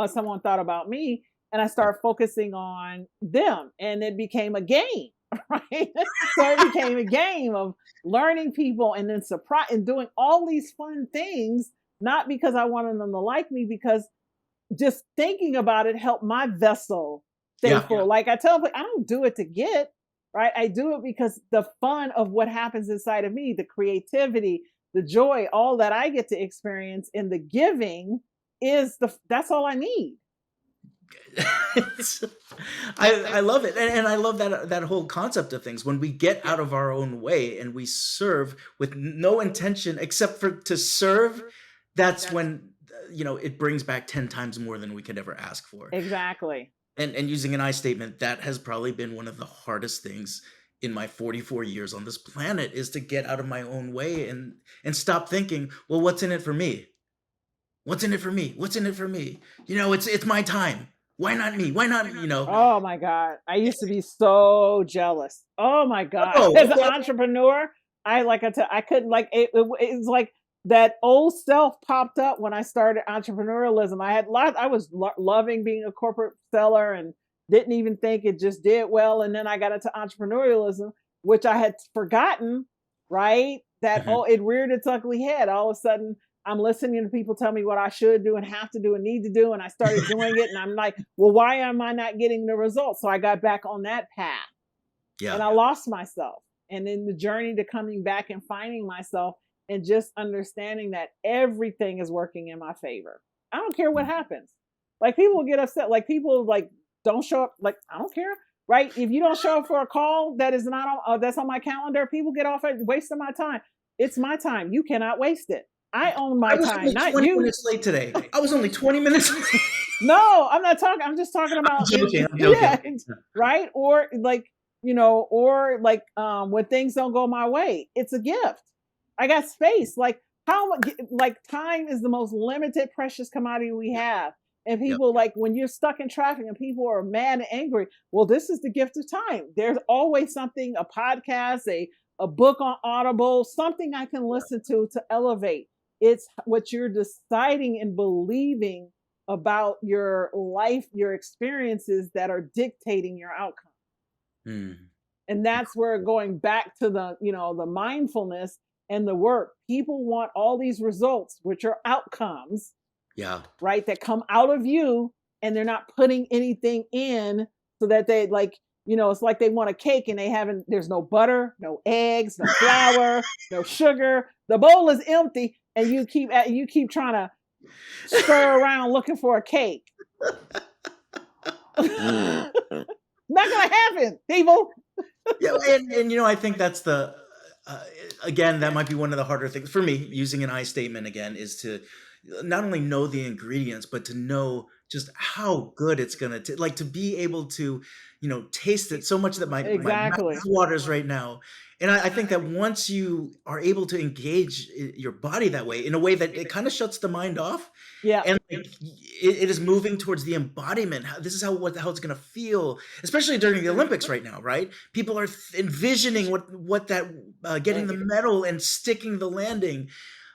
someone thought about me, and I Yeah. started focusing on them, and it became a game. Right? So it became a game of learning people and then surprise and doing all these fun things, not because I wanted them to like me, because just thinking about it helped my vessel stay Yeah. full. Like I tell people, I don't do it to get, right? I do it because the fun of what happens inside of me, the creativity, the joy, all that I get to experience in the giving that's all I need. It's- I love it, and I love that whole concept of things. When we get out of our own way and we serve with no intention except for to serve, that's when it brings back 10 times more than we could ever ask for. Exactly. And using an I statement, that has probably been one of the hardest things in my 44 years on this planet, is to get out of my own way and stop thinking, well, what's in it for me? What's in it for me? What's in it for me? It's my time. Why not me? Why not, Oh my god, I used to be so jealous. Oh my god, Oh, as an okay. entrepreneur, I couldn't like it was like that old self popped up when I started entrepreneurialism. I was loving being a corporate seller and didn't even think it just did well, and then I got into entrepreneurialism, which I had forgotten, right? That Mhm. it reared its ugly head. All of a sudden, I'm listening to people tell me what I should do and have to do and need to do. And I started doing it. And I'm like, well, why am I not getting the results? So I got back on that path and Yeah. I lost myself. And in the journey to coming back and finding myself and just understanding that everything is working in my favor. I don't care what happens. Like people will get upset. Like people like don't show up. Like I don't care. Right? If you don't show up for a call that is not on that's on my calendar, people get off at wasting my time. It's my time. You cannot waste it. I own I my was time, only not 20 you. minutes late today. I was only 20 minutes late. No, I'm not talking. I'm just talking I'm about it. joking. I'm Yeah, joking. right. Or like when things don't go my way, it's a gift. I got space. Like how much? Like time is the most limited, precious commodity we have. And Yep. people like when you're stuck in traffic and people are mad and angry. Well, this is the gift of time. There's always something, a podcast, a book on Audible, something I can listen to elevate. It's what you're deciding and believing about your life, your experiences that are dictating your outcome. Mm. And that's where going back to the mindfulness and the work. People want all these results, which are outcomes, Yeah. right? That come out of you and they're not putting anything in so that they it's like they want a cake and there's no butter, no eggs, no flour, no sugar. The bowl is empty and you keep trying to scurry around looking for a cake. Not gonna happen, people. Yeah, and I think that's the uh, again, that might be one of the harder things for me. Using an I statement again is to not only know the ingredients, but to know just how good it's gonna like to be able to taste it so much that my mouth Exactly. waters right now. And I think that once you are able to engage your body that way in a way that it kind of shuts the mind off, Yeah. and like, it is moving towards the embodiment. This is how it's going to feel, especially during the Olympics right now, right? People are envisioning what that getting the medal and sticking the landing.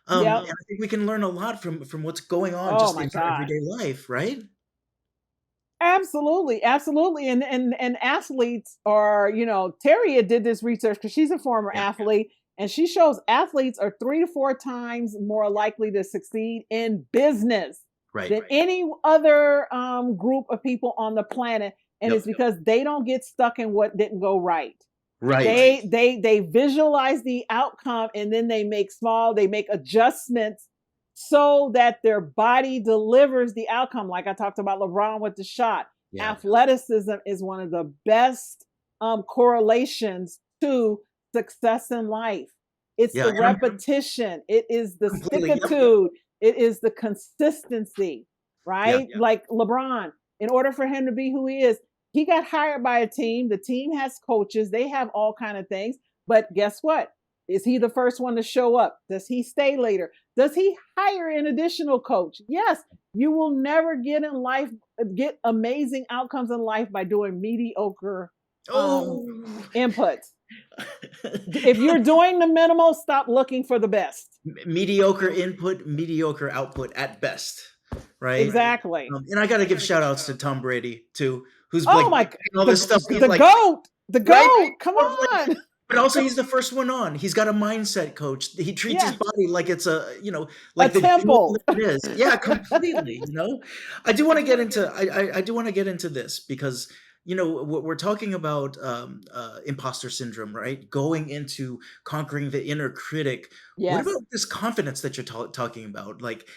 Yep. And I think we can learn a lot from what's going on Oh just my in our God. everyday life, right? Absolutely, absolutely. And athletes are, Terry did this research because she's a former Yeah, athlete, and she shows athletes are 3 to 4 times more likely to succeed in business right, than any other group of people on the planet. And yep, it's because they don't get stuck in what didn't go right. right, They visualize the outcome, and then they make adjustments so that their body delivers the outcome. Like I talked about LeBron with the shot. yeah, Athleticism is one of the best correlations to success in life. It's yeah, the and I'm repetition, it is the completely, yep, stickitude, it is the consistency, yeah, right? Like LeBron, in order for him to be who he is, he got hired by a team. The team has coaches, they have all kind of things. But guess what? Is he the first one to show up? Does he stay later? Does he hire an additional coach? Yes. You will never get amazing outcomes in life by doing mediocre oh. inputs. If you're doing the minimal, stop looking for the best. Mediocre input, mediocre output at best, right? Exactly. And I got to give shout outs to Tom Brady too, who's Oh like my, all this stuff. He's the like, goat, the right? goat. Come on. But also, he's the first one on. He's got a mindset coach. He treats his Yeah, body like it's a like the jewel temple. that it is. Yeah, completely. I do want to get into. I do want to get into this because we're talking about imposter syndrome, right? Going into conquering the inner critic. What Yes. about this confidence that you're talking about? Like,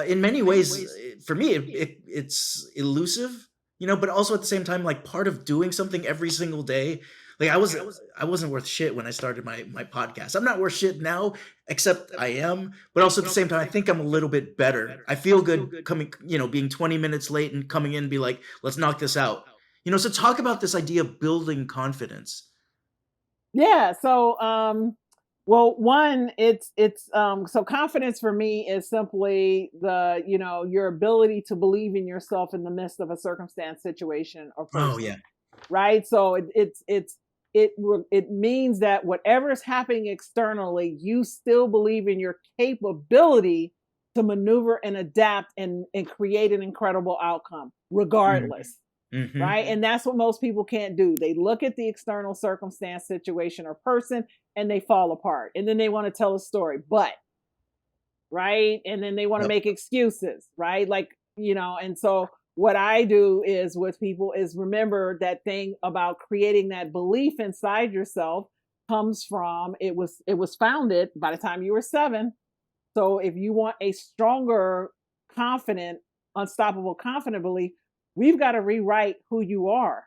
in many ways, for me, it's elusive, but also at the same time, like part of doing something every single day. Like I wasn't worth shit when I started my podcast. I'm not worth shit now, except I am. But also at the same time, I think I'm a little bit better. I feel good coming, being 20 minutes late and coming in and be like, let's knock this out. So talk about this idea of building confidence. Yeah. So, well, one, so confidence for me is simply your ability to believe in yourself in the midst of a circumstance, situation, or Oh person, yeah. right? So it means that whatever is happening externally, you still believe in your capability to maneuver and adapt and create an incredible outcome, regardless. Mm-hmm. Right. And that's what most people can't do. They look at the external circumstance, situation, or person, and they fall apart. And then they want to tell a story, but, right. And then they want to Yep. make excuses, right? Like, and so what I do is with people is remember that thing about creating that belief inside yourself comes from it was founded by the time you were 7. So if you want a stronger, confident, unstoppable, confident belief, we've got to rewrite who you are,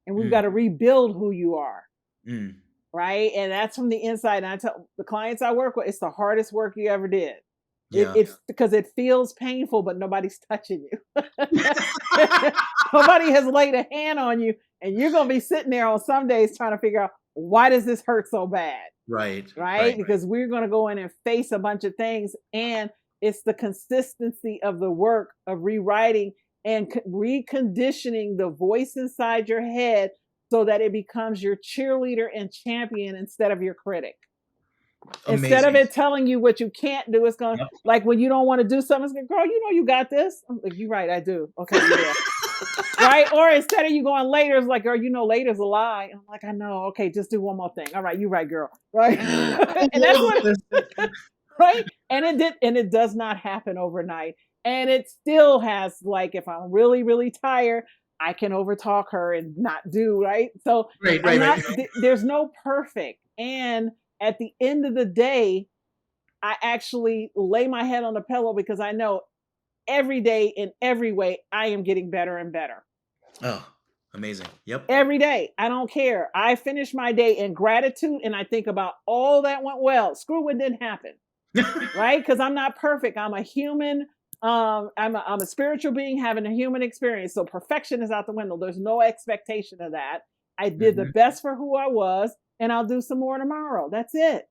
and we've got to Mm, rebuild who you are, mm. right? And that's from the inside. And I tell the clients I work with, it's the hardest work you ever did. Yeah. It's because it feels painful, but nobody's touching you. Nobody has laid a hand on you, and you're going to be sitting there on some days trying to figure out, why does this hurt so bad? Right. Right? Right. Because we're going to go in and face a bunch of things, and it's the consistency of the work of rewriting and reconditioning the voice inside your head so that it becomes your cheerleader and champion instead of your critic. Instead of Amazing. it telling you what you can't do, it's going to, Yep. like when you don't want to do something, it's going, girl, you got this. I'm like, you're right, I do. Okay, yeah. Right? Or instead of you going later, it's like, girl, later's a lie. I'm like, I know. Okay, just do one more thing. All right, you're right, girl. Right? And that's what, right? And it does not happen overnight. And it still has, like, if I'm really, really tired, I can overtalk her and not do, right? So Right. I'm Right. not, Right. there's no perfect. And at the end of the day, I actually lay my head on the pillow because I know every day in every way, I am getting better and better. Oh, amazing. Yep. Every day. I don't care. I finish my day in gratitude and I think about all that went well. Screw what didn't happen, right? Because I'm not perfect. I'm a human. I'm a spiritual being having a human experience. So perfection is out the window. There's no expectation of that. I did the Mhm. best for who I was, and I'll do some more tomorrow. That's it.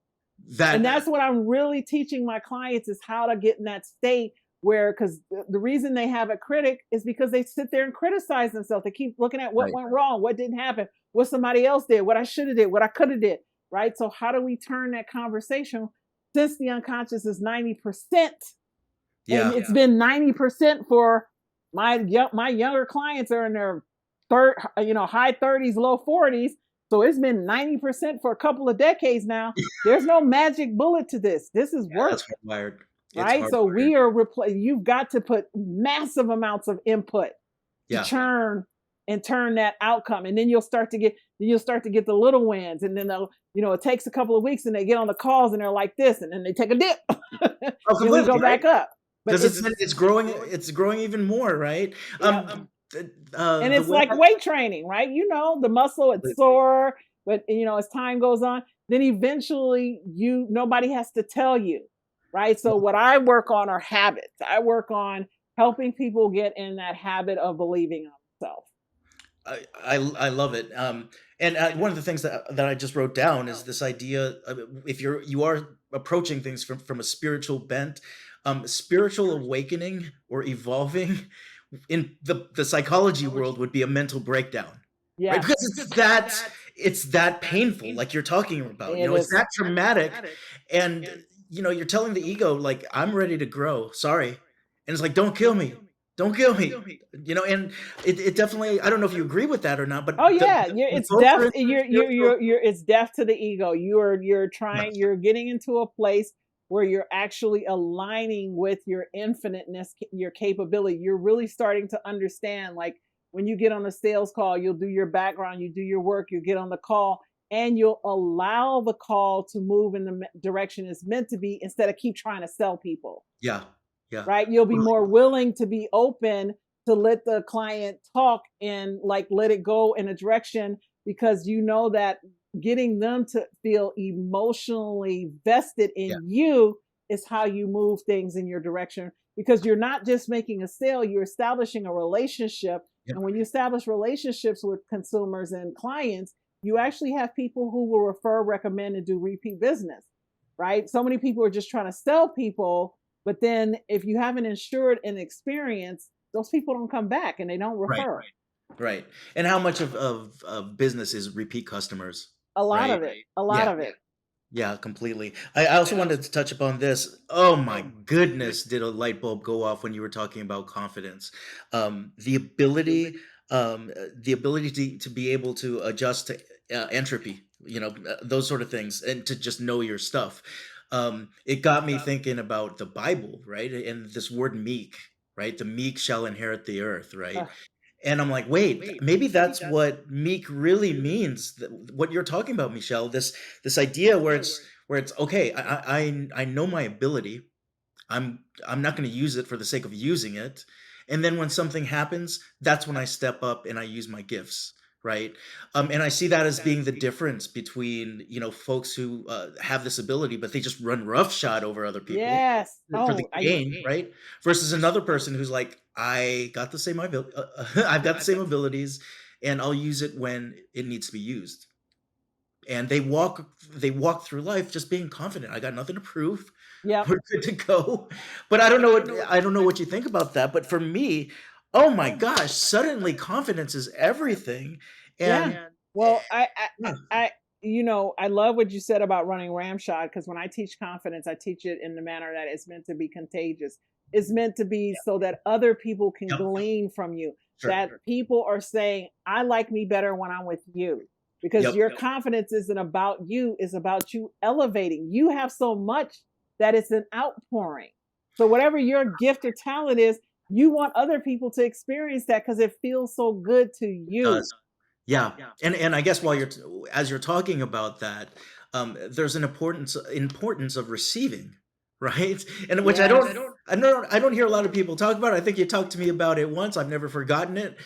And That that's what I'm really teaching my clients is how to get in that state where, because the reason they have a critic is because they sit there and criticize themselves. They keep looking at what right. went wrong, what didn't happen, what somebody else did, what I should have did, what I could have did. Right. So how do we turn that conversation, since the unconscious is 90%, and Yeah. it's been 90% for my younger clients are in their third, high 30s, low 40s. So it's been 90% for a couple of decades now. There's no magic bullet to this. This is Yeah, that's work, hardwired. It's right? So hardwired. we are you've got to put massive amounts of input to Yeah. churn and turn that outcome. And then you'll start to get the little wins. And then it takes a couple of weeks and they get on the calls and they're like this, and then they take a dip. Oh, Then we go completely, right? back up. But 'Cause it's it's growing even more, right? yeah. And The it's way like weight training, right? The muscle, it's sore, but as time goes on, then eventually nobody has to tell you, right? So what I work on are habits. I work on helping people get in that habit of believing on themselves. I love it. And one of the things that I just wrote down is this idea of if you are approaching things from a spiritual bent, spiritual awakening or evolving in the psychology world would be a mental breakdown, right? Yeah, Because it's that painful, like you're talking about. it It's is. that traumatic, and you're telling the ego like I'm ready to grow. Sorry, and it's like don't kill me, don't kill me. And it definitely. I don't know if you agree with that or not, but Oh yeah, we it's both are deaf. into spiritual. You're it's deaf to the ego. You're Yeah, trying. You're getting into a place where you're actually aligning with your infiniteness, your capability. You're really starting to understand. Like when you get on a sales call, you'll do your background, you do your work, you get on the call, and you'll allow the call to move in the direction it's meant to be instead of keep trying to sell people, yeah, yeah. right? You'll be more willing to be open to let the client talk and like let it go in a direction because you know that getting them to feel emotionally vested Yeah, in you is how you move things in your direction because you're not just making a sale, you're establishing a relationship. yeah. And when you establish relationships with consumers and clients, you actually have people who will refer, recommend, and do repeat business, right? So many people are just trying to sell people, but then if you haven't insured an experience, those people don't come back and they don't Right, refer. right. And how much of business is repeat customers, A lot right? of it. A lot Yeah. of it. Yeah, completely. I also wanted to touch upon this. Oh my goodness, did a light bulb go off when you were talking about confidence? The ability, the ability to be able to adjust to entropy, those sort of things, and to just know your stuff. It got me thinking about the Bible, right? And this word meek, right? The meek shall inherit the earth, right? Uh, And I'm like, wait, maybe that's what meek really means. What you're talking about, Michelle. This idea where it's okay. I know my ability. I'm not going to use it for the sake of using it. And then when something happens, that's when I step up and I use my gifts, right? And I see that as being the difference between folks who have this ability, but they just run roughshod over other people yes. for the Oh, I gain, right? Versus another person who's like, I got the same ability, I've got the same abilities, and I'll use it when it needs to be used. And they walk through life just being confident. I got nothing to prove. yep. We're good to go. But I don't know what you think about that. But for me, oh my gosh, suddenly confidence is everything. Yeah. And Well, yeah, I love what you said about running ramshot because when I teach confidence, I teach it in the manner that it's meant to be contagious. It's meant to be so that other people can yep, glean from you, sure, that people are saying, I like me better when I'm with you. Because yep, your confidence isn't about you, it's about you elevating. You have so much that it's an outpouring. So, whatever your gift or talent is, you want other people to experience that because it feels so good to it does. you. Yeah, and I guess while as you're talking about that, there's an importance of receiving, right? And which Yes. I don't hear a lot of people talk about. I think you talked to me about it once. I've never forgotten it.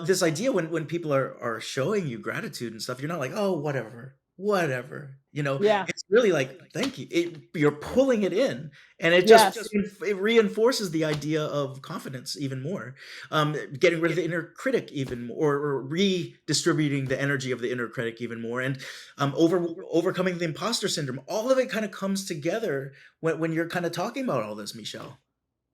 This idea when people are showing you gratitude and stuff, you're not like, oh, whatever, whatever. Yeah. It's really like, thank you. You're pulling it in, and it just Yes. it reinforces the idea of confidence even more. Getting rid of the inner critic even more, or redistributing the energy of the inner critic even more, and overcoming the imposter syndrome. All of it kind of comes together when you're kind of talking about all this, Michelle.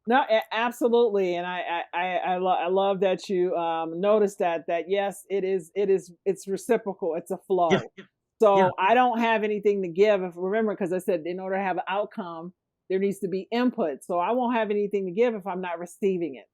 No, absolutely, and I love that you noticed that yes, it's reciprocal, it's a Yeah, flow. yeah, So I don't have anything to give. If remember, because I said in order to have an outcome, there needs to be input. So I won't have anything to give if I'm not receiving it,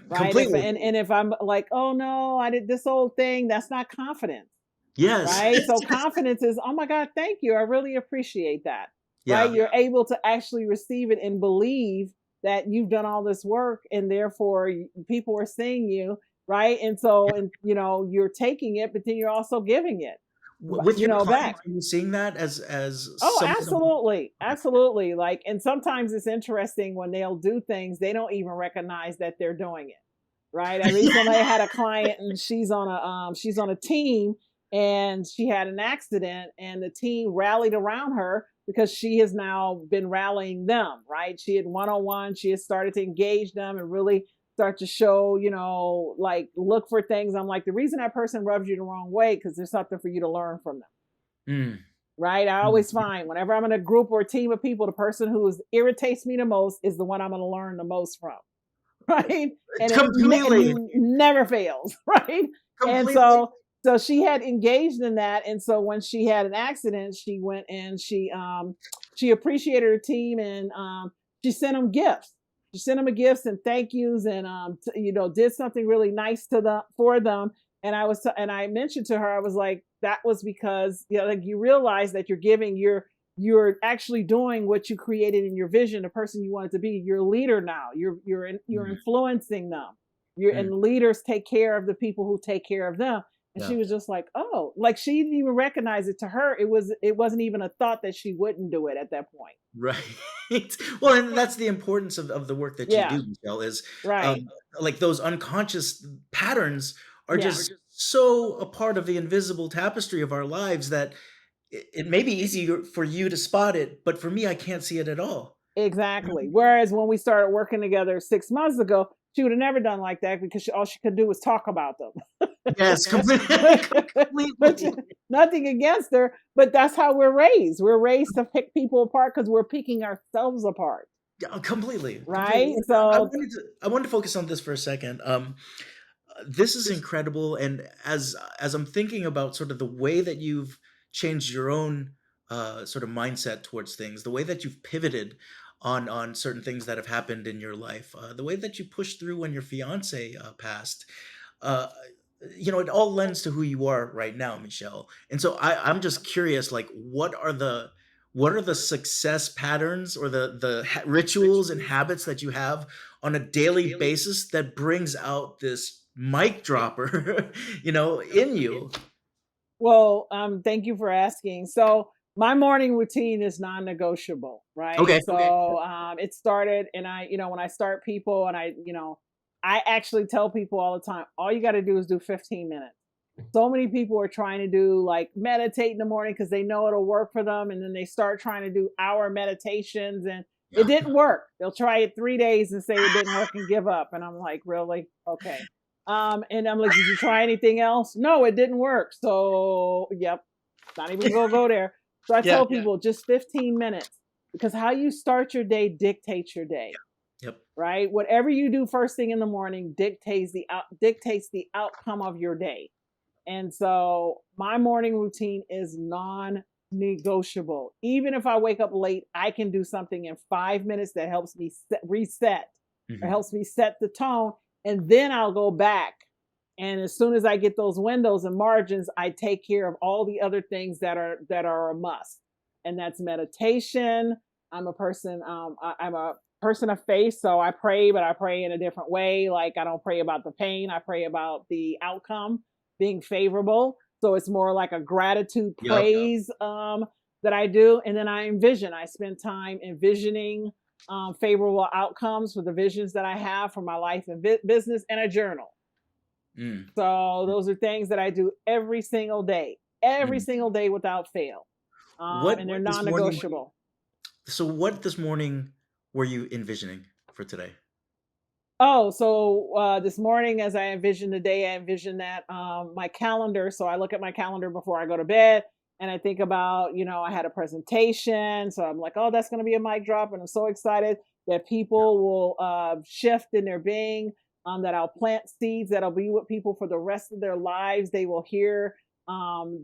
right? If completely. and if I'm like, oh no, I did this old thing, that's not confidence. Yes. Right? So confidence is, "Oh my god, thank you. I really appreciate that." Right? Yeah. You're able to actually receive it and believe that you've done all this work and therefore people are seeing you, right? And so and you're taking it, but then you're also giving it, With your back. clients, are you seeing that as Oh, something of absolutely. okay. Absolutely. Like and sometimes it's interesting when they'll do things, they don't even recognize that they're doing it. Right? I recently had a client and she's on a team and she had an accident and the team rallied around her because she has now been rallying them, right? She had one-on-one, she has started to engage them and really start to show, like look for things. I'm like, the reason that person rubs you the wrong way because there's something for you to learn from them. Mm, Right. I mm. always find whenever I'm in a group or a team of people, the person who irritates me the most is the one I'm going to learn the most from. Right? And it Completely, never fails, right? And completely. so she had engaged in that, and so when she had an accident, she went and she appreciated her team and she sent them gifts. She sent them a gifts and thank yous and did something really nice to them for them. And and I mentioned to her, I was like, that was because like you realize that you're actually doing what you created in your vision, the person you wanted to be. You're a leader now. You're Mm, influencing them. You're mm. and leaders take care of the people who take care of them. And Yeah. she was just like, oh, like she didn't even recognize it. To her, it wasn't even a thought that she wouldn't do it at that point. Right. Well, and that's the importance of the work that you Yeah, do, Michelle, is right. like those unconscious patterns are Yeah. just so a part of the invisible tapestry of our lives that it may be easier for you to spot it, but for me, I can't see it at all. Exactly. Whereas when we started working together 6 months ago, she would have never done like that because all she could do was talk about them. Yes, But completely. nothing against her, but that's how we're raised. We're raised to pick people apart because we're picking ourselves apart, Yeah, completely, completely. right? And So I wanted to focus on this for a second. This is incredible, and as I'm thinking about sort of the way that you've changed your own sort of mindset towards things, the way that you've pivoted on certain things that have happened in your life, the way that you pushed through when your fiance passed, uh, it all lends to who you are right now, Michelle. And so I'm just curious, like, what are the success patterns or the rituals and habits that you have on a daily basis that brings out this mic dropper, in you? well, thank you for asking. So my morning routine is non-negotiable, right? Okay. So it started, and when I start people, and I actually tell people all the time, all you got to do is do 15 minutes. So many people are trying to do like meditate in the morning because they know it'll work for them, and then they start trying to do hour meditations, and it Yeah. didn't work. They'll try it 3 days and say it didn't work and give up, and I'm like, really? Okay. And I'm like, did you try anything else? No, it didn't work. So, yep, not even gonna go there. So I Yeah. tell people just 15 minutes because how you start your day dictates your day, Yep. right? Whatever you do first thing in the morning dictates the outcome of your day. And so my morning routine is non-negotiable. Even if I wake up late, I can do something in 5 minutes that helps me reset or Mhm. helps me set the tone. And then I'll go back. And as soon as I get those windows and margins, I take care of all the other things that are a must. And that's meditation. I'm a person of faith, so I pray, but I pray in a different way. Like I don't pray about the pain, I pray about the outcome being favorable. So it's more like a gratitude Yep. praise that I do, and then I envision. I spend time envisioning favorable outcomes for the visions that I have for my life and business, and a journal. Mm, So those are things that I do every mm. single day without fail, and they're What this morning? non-negotiable. So what this morning were you envisioning for today? Oh, so this morning, as I envision the day, I envision that my calendar. So I look at my calendar before I go to bed, and I think about, I had a presentation. So I'm like, oh, that's going to be a mic drop, and I'm so excited that people will shift in their being. That I'll plant seeds that'll be with people for the rest of their lives. They will hear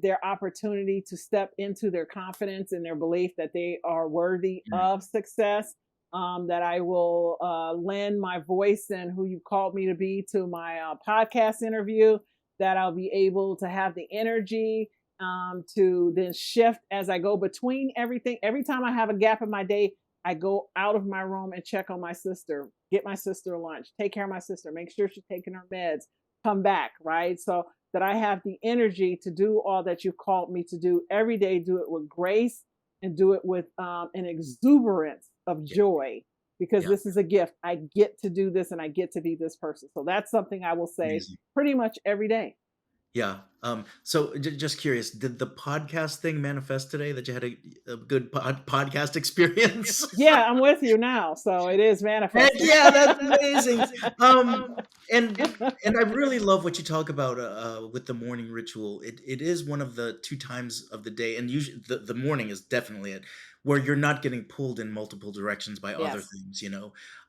their opportunity to step into their confidence and their belief that they are worthy Mm, of success, that I will lend my voice and who you've called me to be to my podcast interview, that I'll be able to have the energy to then shift as I go between everything. Every time I have a gap in my day, I go out of my room and check on my sister, get my sister lunch, take care of my sister, make sure she's taking her meds, come back, right? So that I have the energy to do all that you've called me to do every day, do it with grace and do it with an exuberance of yeah, joy, because yeah, this is a gift. I get to do this and I get to be this person. So that's something I will say amazing. pretty much every day. Yeah. So just curious, did the podcast thing manifest today that you had a good podcast experience? Yeah, I'm with you now. So it is Heck manifesting. yeah, that's amazing. Um, and I really love what you talk about with the morning ritual. It is one of the two times of the day, and usually the morning is definitely it, where you're not getting pulled in multiple directions by other Yes. things.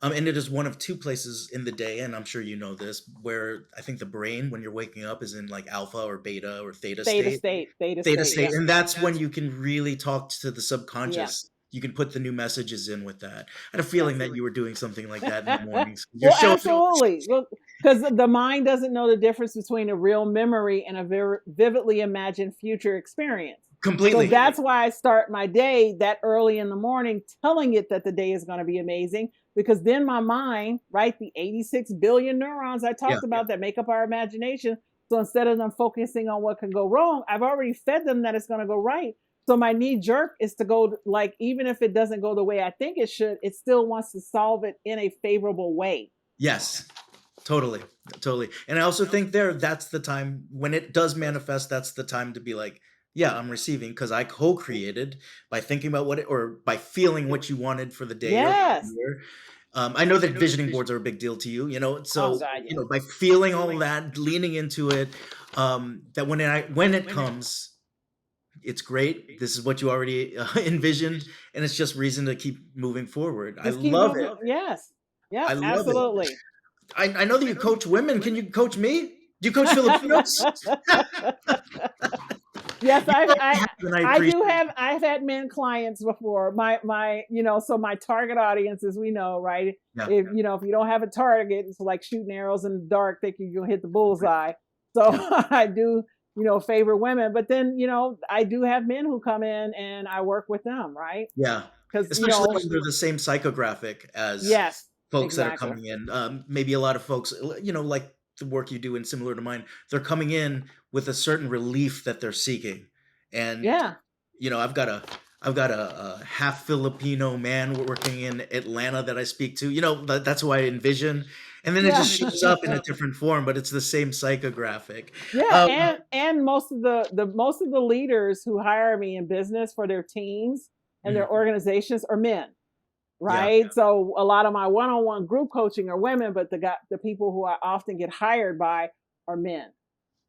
And it is one of two places in the day, and I'm sure you know this, where I think the brain, when you're waking up, is in like alpha or beta or theta Theta state. state, theta Theta state. state, Yep. and that's when you can really talk to the Yeah. subconscious. You can put the new messages in with that. I had a feeling Yes. that you were doing something like that in the mornings. You're Well, showing absolutely. Well, because the mind doesn't know the difference between a real memory and a very vividly imagined future experience. So completely. that's why I start my day that early in the morning, telling it that the day is going to be amazing. Because then my mind, right, the 86 billion neurons I Yeah, talked about that make up our imagination. So instead of them focusing on what can go wrong, I've already fed them that it's going to go right. So my knee jerk is to go, like, even if it doesn't go the way I think it should, it still wants to solve it in a favorable way. yes, totally, totally. And I also think that's the time when it does manifest. That's the time to be like, yeah, I'm receiving because I co-created by thinking about what it, or by feeling what you wanted for the day or for the Yes. year. I know that visioning boards are a big deal to you, Oh, so God, yes. by feeling all that, leaning into it, that when it comes, it's great. This is what you already envisioned, and it's just reason to keep moving forward. I Just keep love it. moving. Yes. I Yep, love it. absolutely. I know that you coach women. Can you coach me? Do you coach Filipinos? Yes, You already have, and I I appreciate do have it. I've had men clients before. My so my target audience, as we know, right? Yeah, If you don't have a target, it's like shooting arrows in the dark, thinking you'll hit the bullseye. So yeah, I do, favor women, but then, I do have men who come in and I work with them, right? yeah. Because Especially when they're the same psychographic as yes, folks that are exactly. coming in. Maybe a lot of folks, like the work you do and similar to mine, they're coming in with a certain relief that they're seeking. And Yeah. I've got a half Filipino man working in Atlanta that I speak to. That's who I envision. And then it Yeah. just shows up in a different form, but it's the same psychographic. Yeah, Um, and most of the most of the leaders who hire me in business for their teams and their mhm, organizations are men, yeah, right? So a lot of my one-on-one group coaching are women, but the people who I often get hired by are men.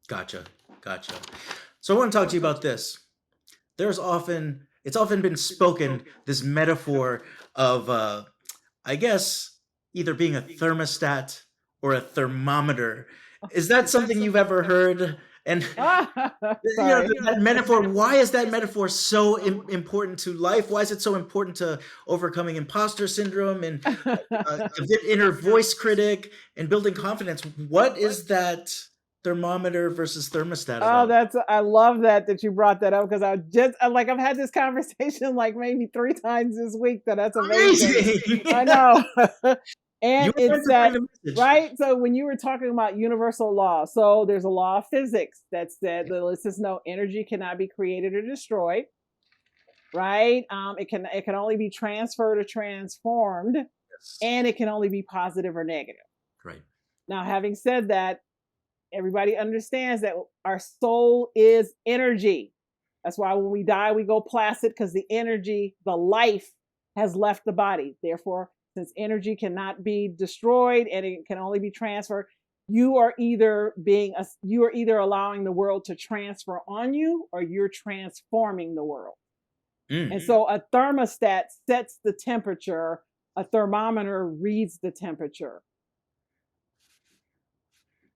gotcha, gotcha. So I want to talk to you about this. It's often been spoken, this metaphor of I guess either being a thermostat or a thermometer. Is that something you've ever heard? And Sorry. that metaphor, why is that metaphor so important to life? Why is it so important to overcoming imposter syndrome and the inner voice critic and building confidence? What is that thermometer versus thermostat Oh, about? I love that you brought that up, because I've had this conversation like maybe 3 times this week. That's amazing. Amazing. I know. You And were meant it's to bring that, the message. right? So when you were talking about universal law, so there's a law of physics that said that lets us know energy cannot be created or destroyed, right? It can only be transferred or transformed, Yes. and it can only be positive or negative. Right. Now, having said that, everybody understands that our soul is energy. That's why when we die, we go placid because the energy, the life has left the body. Therefore, since energy cannot be destroyed and it can only be transferred, you are either allowing the world to transfer on you or you're transforming the world. And Mm. so a thermostat sets the temperature, a thermometer reads the temperature.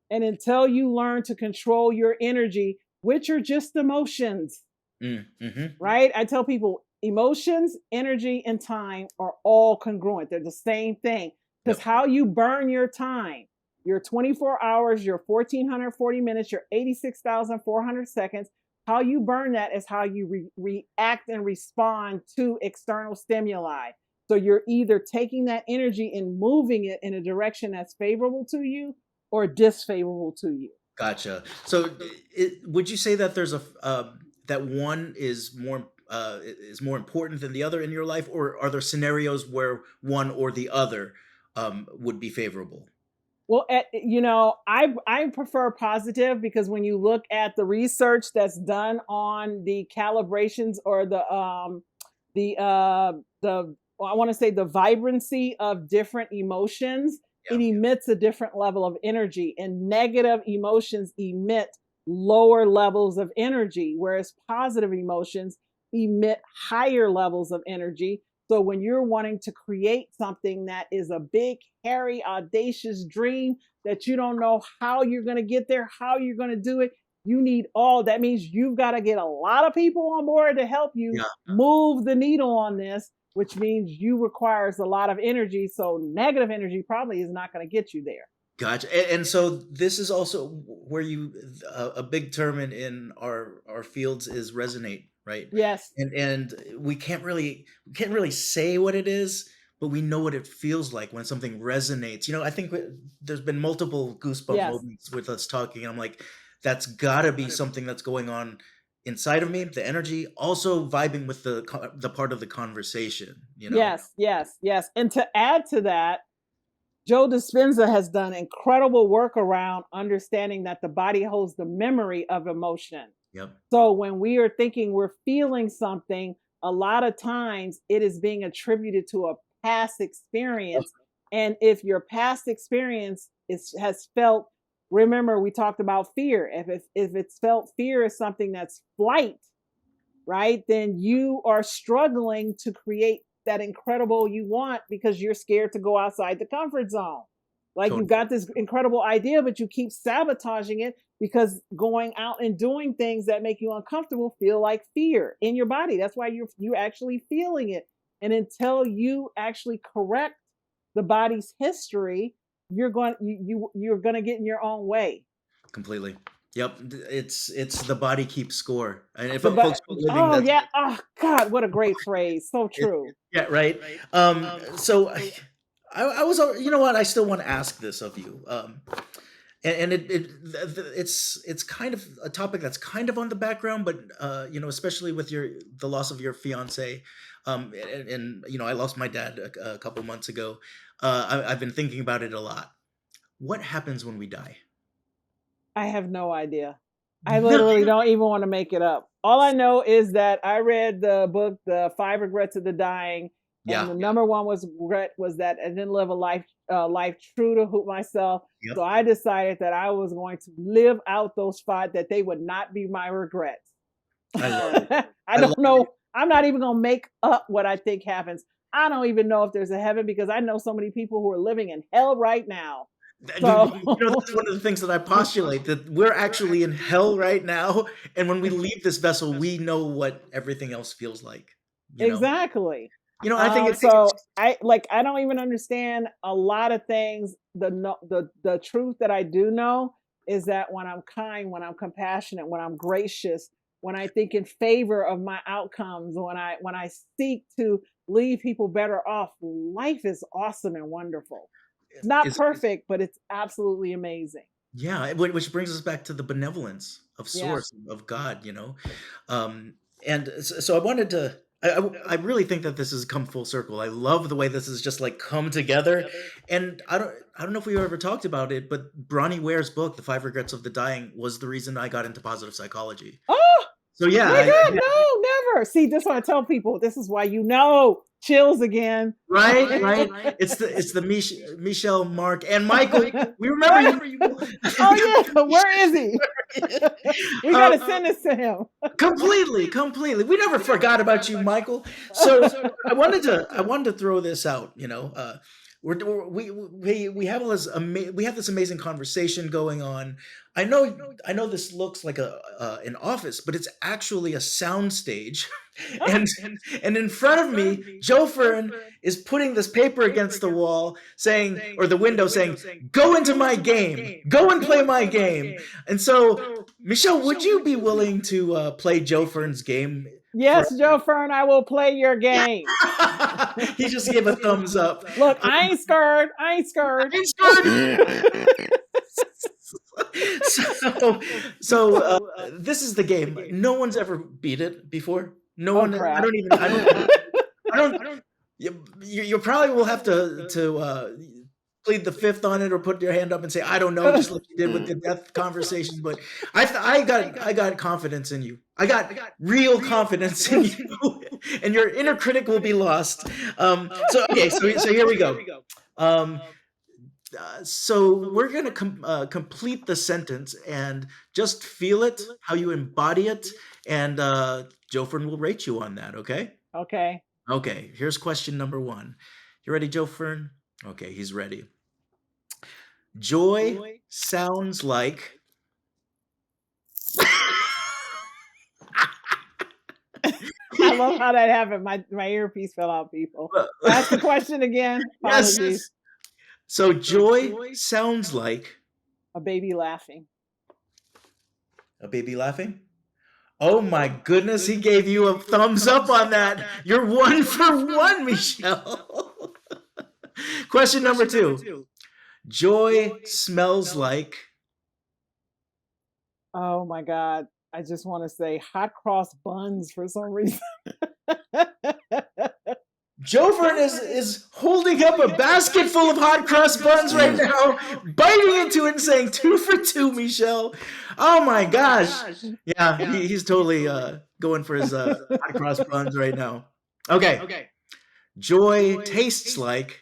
And until you learn to control your energy, which are just emotions, Mm. Mhm. right? I tell people emotions, energy, and time are all congruent. They're the same thing. Because Yep. how you burn your time, your 24 hours, your 1440 minutes, your 86,400 seconds, how you burn that is how you react and respond to external stimuli. So you're either taking that energy and moving it in a direction that's favorable to you or disfavorable to you. Gotcha. So, would you say that there's that one is more important than the other in your life, or are there scenarios where one or the other would be favorable? Well, I prefer positive because when you look at the research that's done on the calibrations or the well, I want to say the vibrancy of different emotions, it Yeah. emits a different level of energy, and negative emotions emit lower levels of energy, whereas positive emotions emit higher levels of energy. So when you're wanting to create something that is a big, hairy, audacious dream that you don't know how you're going to get there, how you're going to do it, you need all that means you've got to get a lot of people on board to help you Yeah. move the needle on this, which means you requires a lot of energy. So negative energy probably is not going to get you there. Gotcha. And so this is also where a big term in our fields is resonate, right? Yes, And we can't really say what it is, but we know what it feels like when something resonates. I think there's been multiple goosebump yes, moments with us talking. And I'm like, that's got to be something that's going on inside of me, the energy, also vibing with the part of the conversation. yes, yes, yes. And to add to that, Joe Dispenza has done incredible work around understanding that the body holds the memory of emotion. Yep. So when we are thinking we're feeling something, a lot of times it is being attributed to a past experience. And if your past experience has felt, remember we talked about fear. If it's felt fear is something that's flight, right? Then you are struggling to create that incredible you want because you're scared to go outside the comfort zone. Like you've Totally. got this incredible idea, but you keep sabotaging it because going out and doing things that make you uncomfortable feel like fear in your body. That's why you're actually feeling it. And until you actually correct the body's history, you're going to get in your own way. Completely. Yep. It's the body keeps score, and if The but folks are living, oh that's yeah, oh God, what a great phrase. So it. true. Yeah, right. So I was, you know what? I still want to ask this of you. And it's kind of a topic that's kind of on the background, but especially with the loss of your fiance, and I lost my dad a couple months ago. I've been thinking about it a lot. What happens when we die? I have no idea. I No. literally don't even want to make it up. All I know is that I read the book, The Five Regrets of the Dying, and Yeah. the number one was regret was that I didn't live a life true to who myself. Yep. So I decided that I was going to live out those five, that they would not be my regrets. I love it. I I love don't know. I'm not even gonna make up what I think happens. I don't even know if there's a heaven because I know so many people who are living in hell right now. Dude, So that's one of the things that I postulate, that we're actually in hell right now, and when we leave this vessel, we know what everything else feels like, you know? exactly. I think it's So I don't even understand a lot of things. The truth that I do know is that when I'm kind, when I'm compassionate, when I'm gracious, when I think in favor of my outcomes, when I seek to leave people better off, life is awesome and wonderful. It's not is perfect, but it's absolutely amazing. yeah, which brings us back to the benevolence of Yeah. source, of God, and so I wanted to I really think that this has come full circle. I love the way this has just like come together, and I don't know if we ever talked about it, but Bronnie Ware's book, The Five Regrets of the Dying, was the reason I got into positive psychology. Oh So yeah, my God, no, never. See, this is what I tell people. This is why chills again. right, right. It's the Michelle, Mark, and Michael. We remember Right? you. Oh yeah, where is he? We got uh, to send this to him. completely. We never forgot about you, Michael. So I wanted to throw this out. We have we have this amazing conversation going on. I know this looks like an office, but it's actually a sound stage, and and in front of me, Joe Fern is putting this paper against the wall, saying, or the window, saying, "Go into my game, go and play my game." And so, Michelle, would you be willing to play Joe Fern's game for? Yes, Joe Fern, I will play your game. He just gave a thumbs up. Look, I ain't scared. I ain't scared. so, so this is the game. No one's ever beat it before. No Oh one. I crap. don't even. I don't. You probably will have to plead the fifth on it, or put your hand up and say, "I don't know," just like you did with the death conversation. But I got confidence in you. I got real confidence in you, and your inner critic will be lost. So okay, so here we go. Um, so we're gonna complete the sentence and just feel it, how you embody it, and Joe Fern will rate you on that. Okay. Okay. Okay. Here's question number one. You ready, Joe Fern? Okay, he's ready. Joy sounds like. I love how that happened. My earpiece fell out, people. Ask the question again. Yes. Apologies. So joy sounds like A baby laughing. a baby laughing. Oh my goodness, he gave you a thumbs up on that. You're 1 for 1, Michelle. Question number two. Joy smells like. Oh my God. I just want to say hot cross buns for some reason. Joe Fern is holding up a basket full of hot cross buns right now, biting into it and saying 2 for 2, Michelle. Oh my gosh. Yeah, he's totally going for his hot cross buns right now. Okay. Joy tastes like.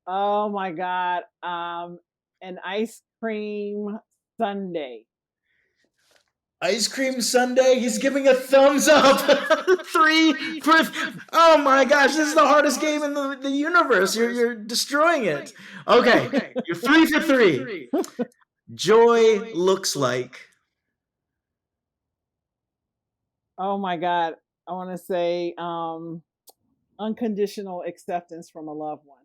Oh my God. An ice cream sundae. Ice cream sundae. He's giving a thumbs up. 3 for. Oh my gosh, this is the hardest game in the universe. You're destroying it. Okay, you're 3 for 3. Joy looks like. Oh my God. I want to say unconditional acceptance from a loved one.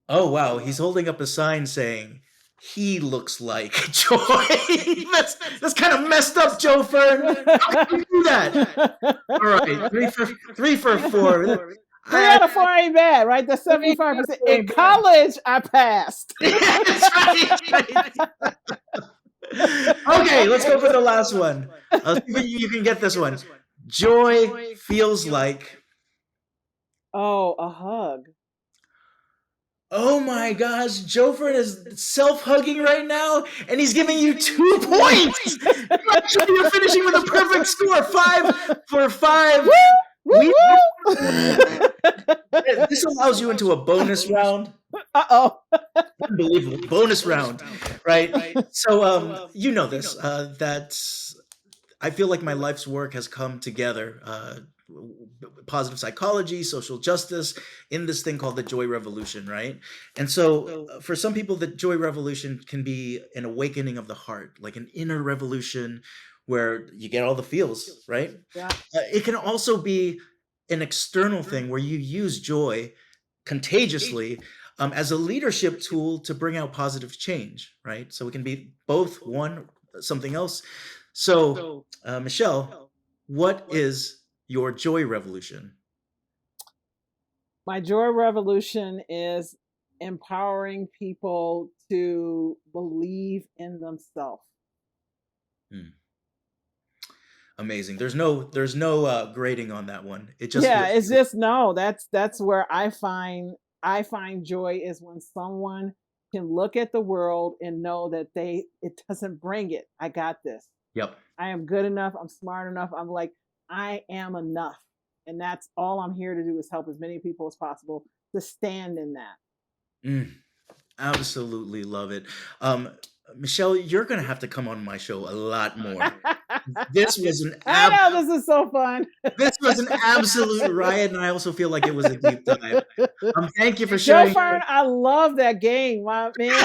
Oh wow, he's holding up a sign saying he looks like Joy. that's kind of messed up, Joe Fern. How can you do that? All right, 3 for 4. 3 out of 4 ain't bad, right? That's 75%. In college, I passed. That's right. Okay, let's go for the last one. See if you can get this one. Joy feels like. Oh, a hug. Oh my gosh, Joe Fern is self-hugging right now, and he's giving you 2 points. You're finishing with a perfect score, 5 for 5. Woo, woo. This allows you into a bonus round. Uh-oh. Unbelievable. Bonus round, right? So, you know this, that I feel like my life's work has come together. Positive psychology, social justice, in this thing called the Joy Revolution, right? And so, for some people, the Joy Revolution can be an awakening of the heart, like an inner revolution where you get all the feels, right? Yeah. It can also be an external thing where you use joy contagiously as a leadership tool to bring out positive change, right? So it can be both one, something else. So, Michelle, what is your joy revolution? My joy revolution is empowering people to believe in themselves. Amazing. There's no grading on that one. It just Yeah, feels it's good. just no, that's where I find joy is when someone can look at the world and know that they it doesn't bring it. I got this. Yep. I am good enough. I'm smart enough. I'm like, I am enough. And that's all I'm here to do is help as many people as possible to stand in that. Mm, absolutely love it. Michelle, you're gonna have to come on my show a lot more. This was an I know this is so fun. this was an absolute riot, and I also feel like it was a deep dive. Thank you for Joe sharing. Fern, I love that game, my man.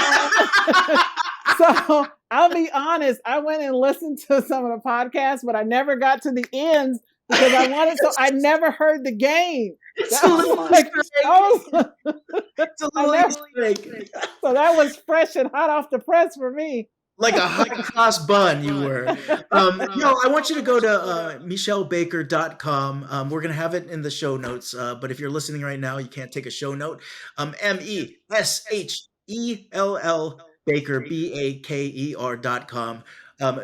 So I'll be honest, I went and listened to some of the podcasts, but I never got to the ends because I wanted so I never heard the game. It's That a was little like Easter I egg. was It's a I little never Easter egg. so that was fresh and hot off the press for me. Like a hot cross bun, you were. No, I want you to go to meshellbaker.com. We're going to have it in the show notes. But if you're listening right now, you can't take a show note. Meshell Baker, BAKER.com.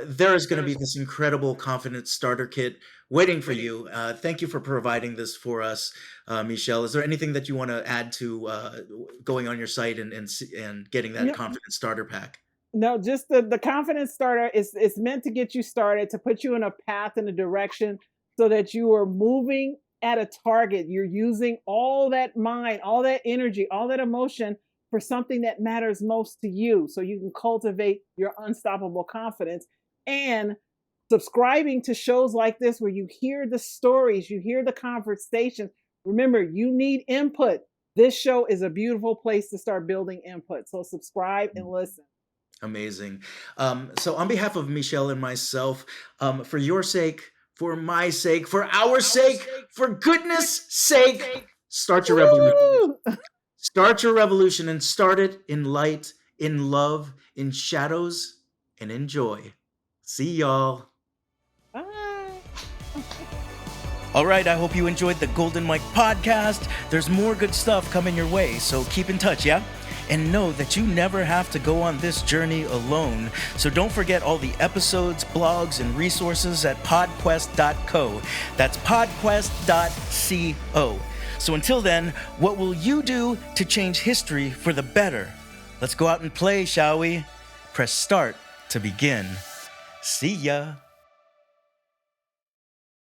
There is going to be this incredible confidence starter kit waiting for you. Thank you for providing this for us, Michelle. Is there anything that you want to add to going on your site and getting that No, confidence starter pack? no, just the confidence starter is it's meant to get you started, to put you in a path and a direction so that you are moving at a target. You're using all that mind, all that energy, all that emotion for something that matters most to you so you can cultivate your unstoppable confidence and subscribing to shows like this where you hear the stories, you hear the conversations. Remember, you need input. This show is a beautiful place to start building input. So subscribe and listen. Amazing. So, on behalf of Michelle and myself, for your sake, for my sake, for our sake, for goodness sake, start your revolution. Woo! Start your revolution and start it in light, in love, in shadows, and in joy. See y'all. Bye. All right, I hope you enjoyed the Golden Mike podcast. There's more good stuff coming your way, so keep in touch, yeah? And know that you never have to go on this journey alone. So don't forget all the episodes, blogs, and resources at podquest.co. That's podquest.co. So until then, what will you do to change history for the better? Let's go out and play, shall we? Press start to begin. See ya.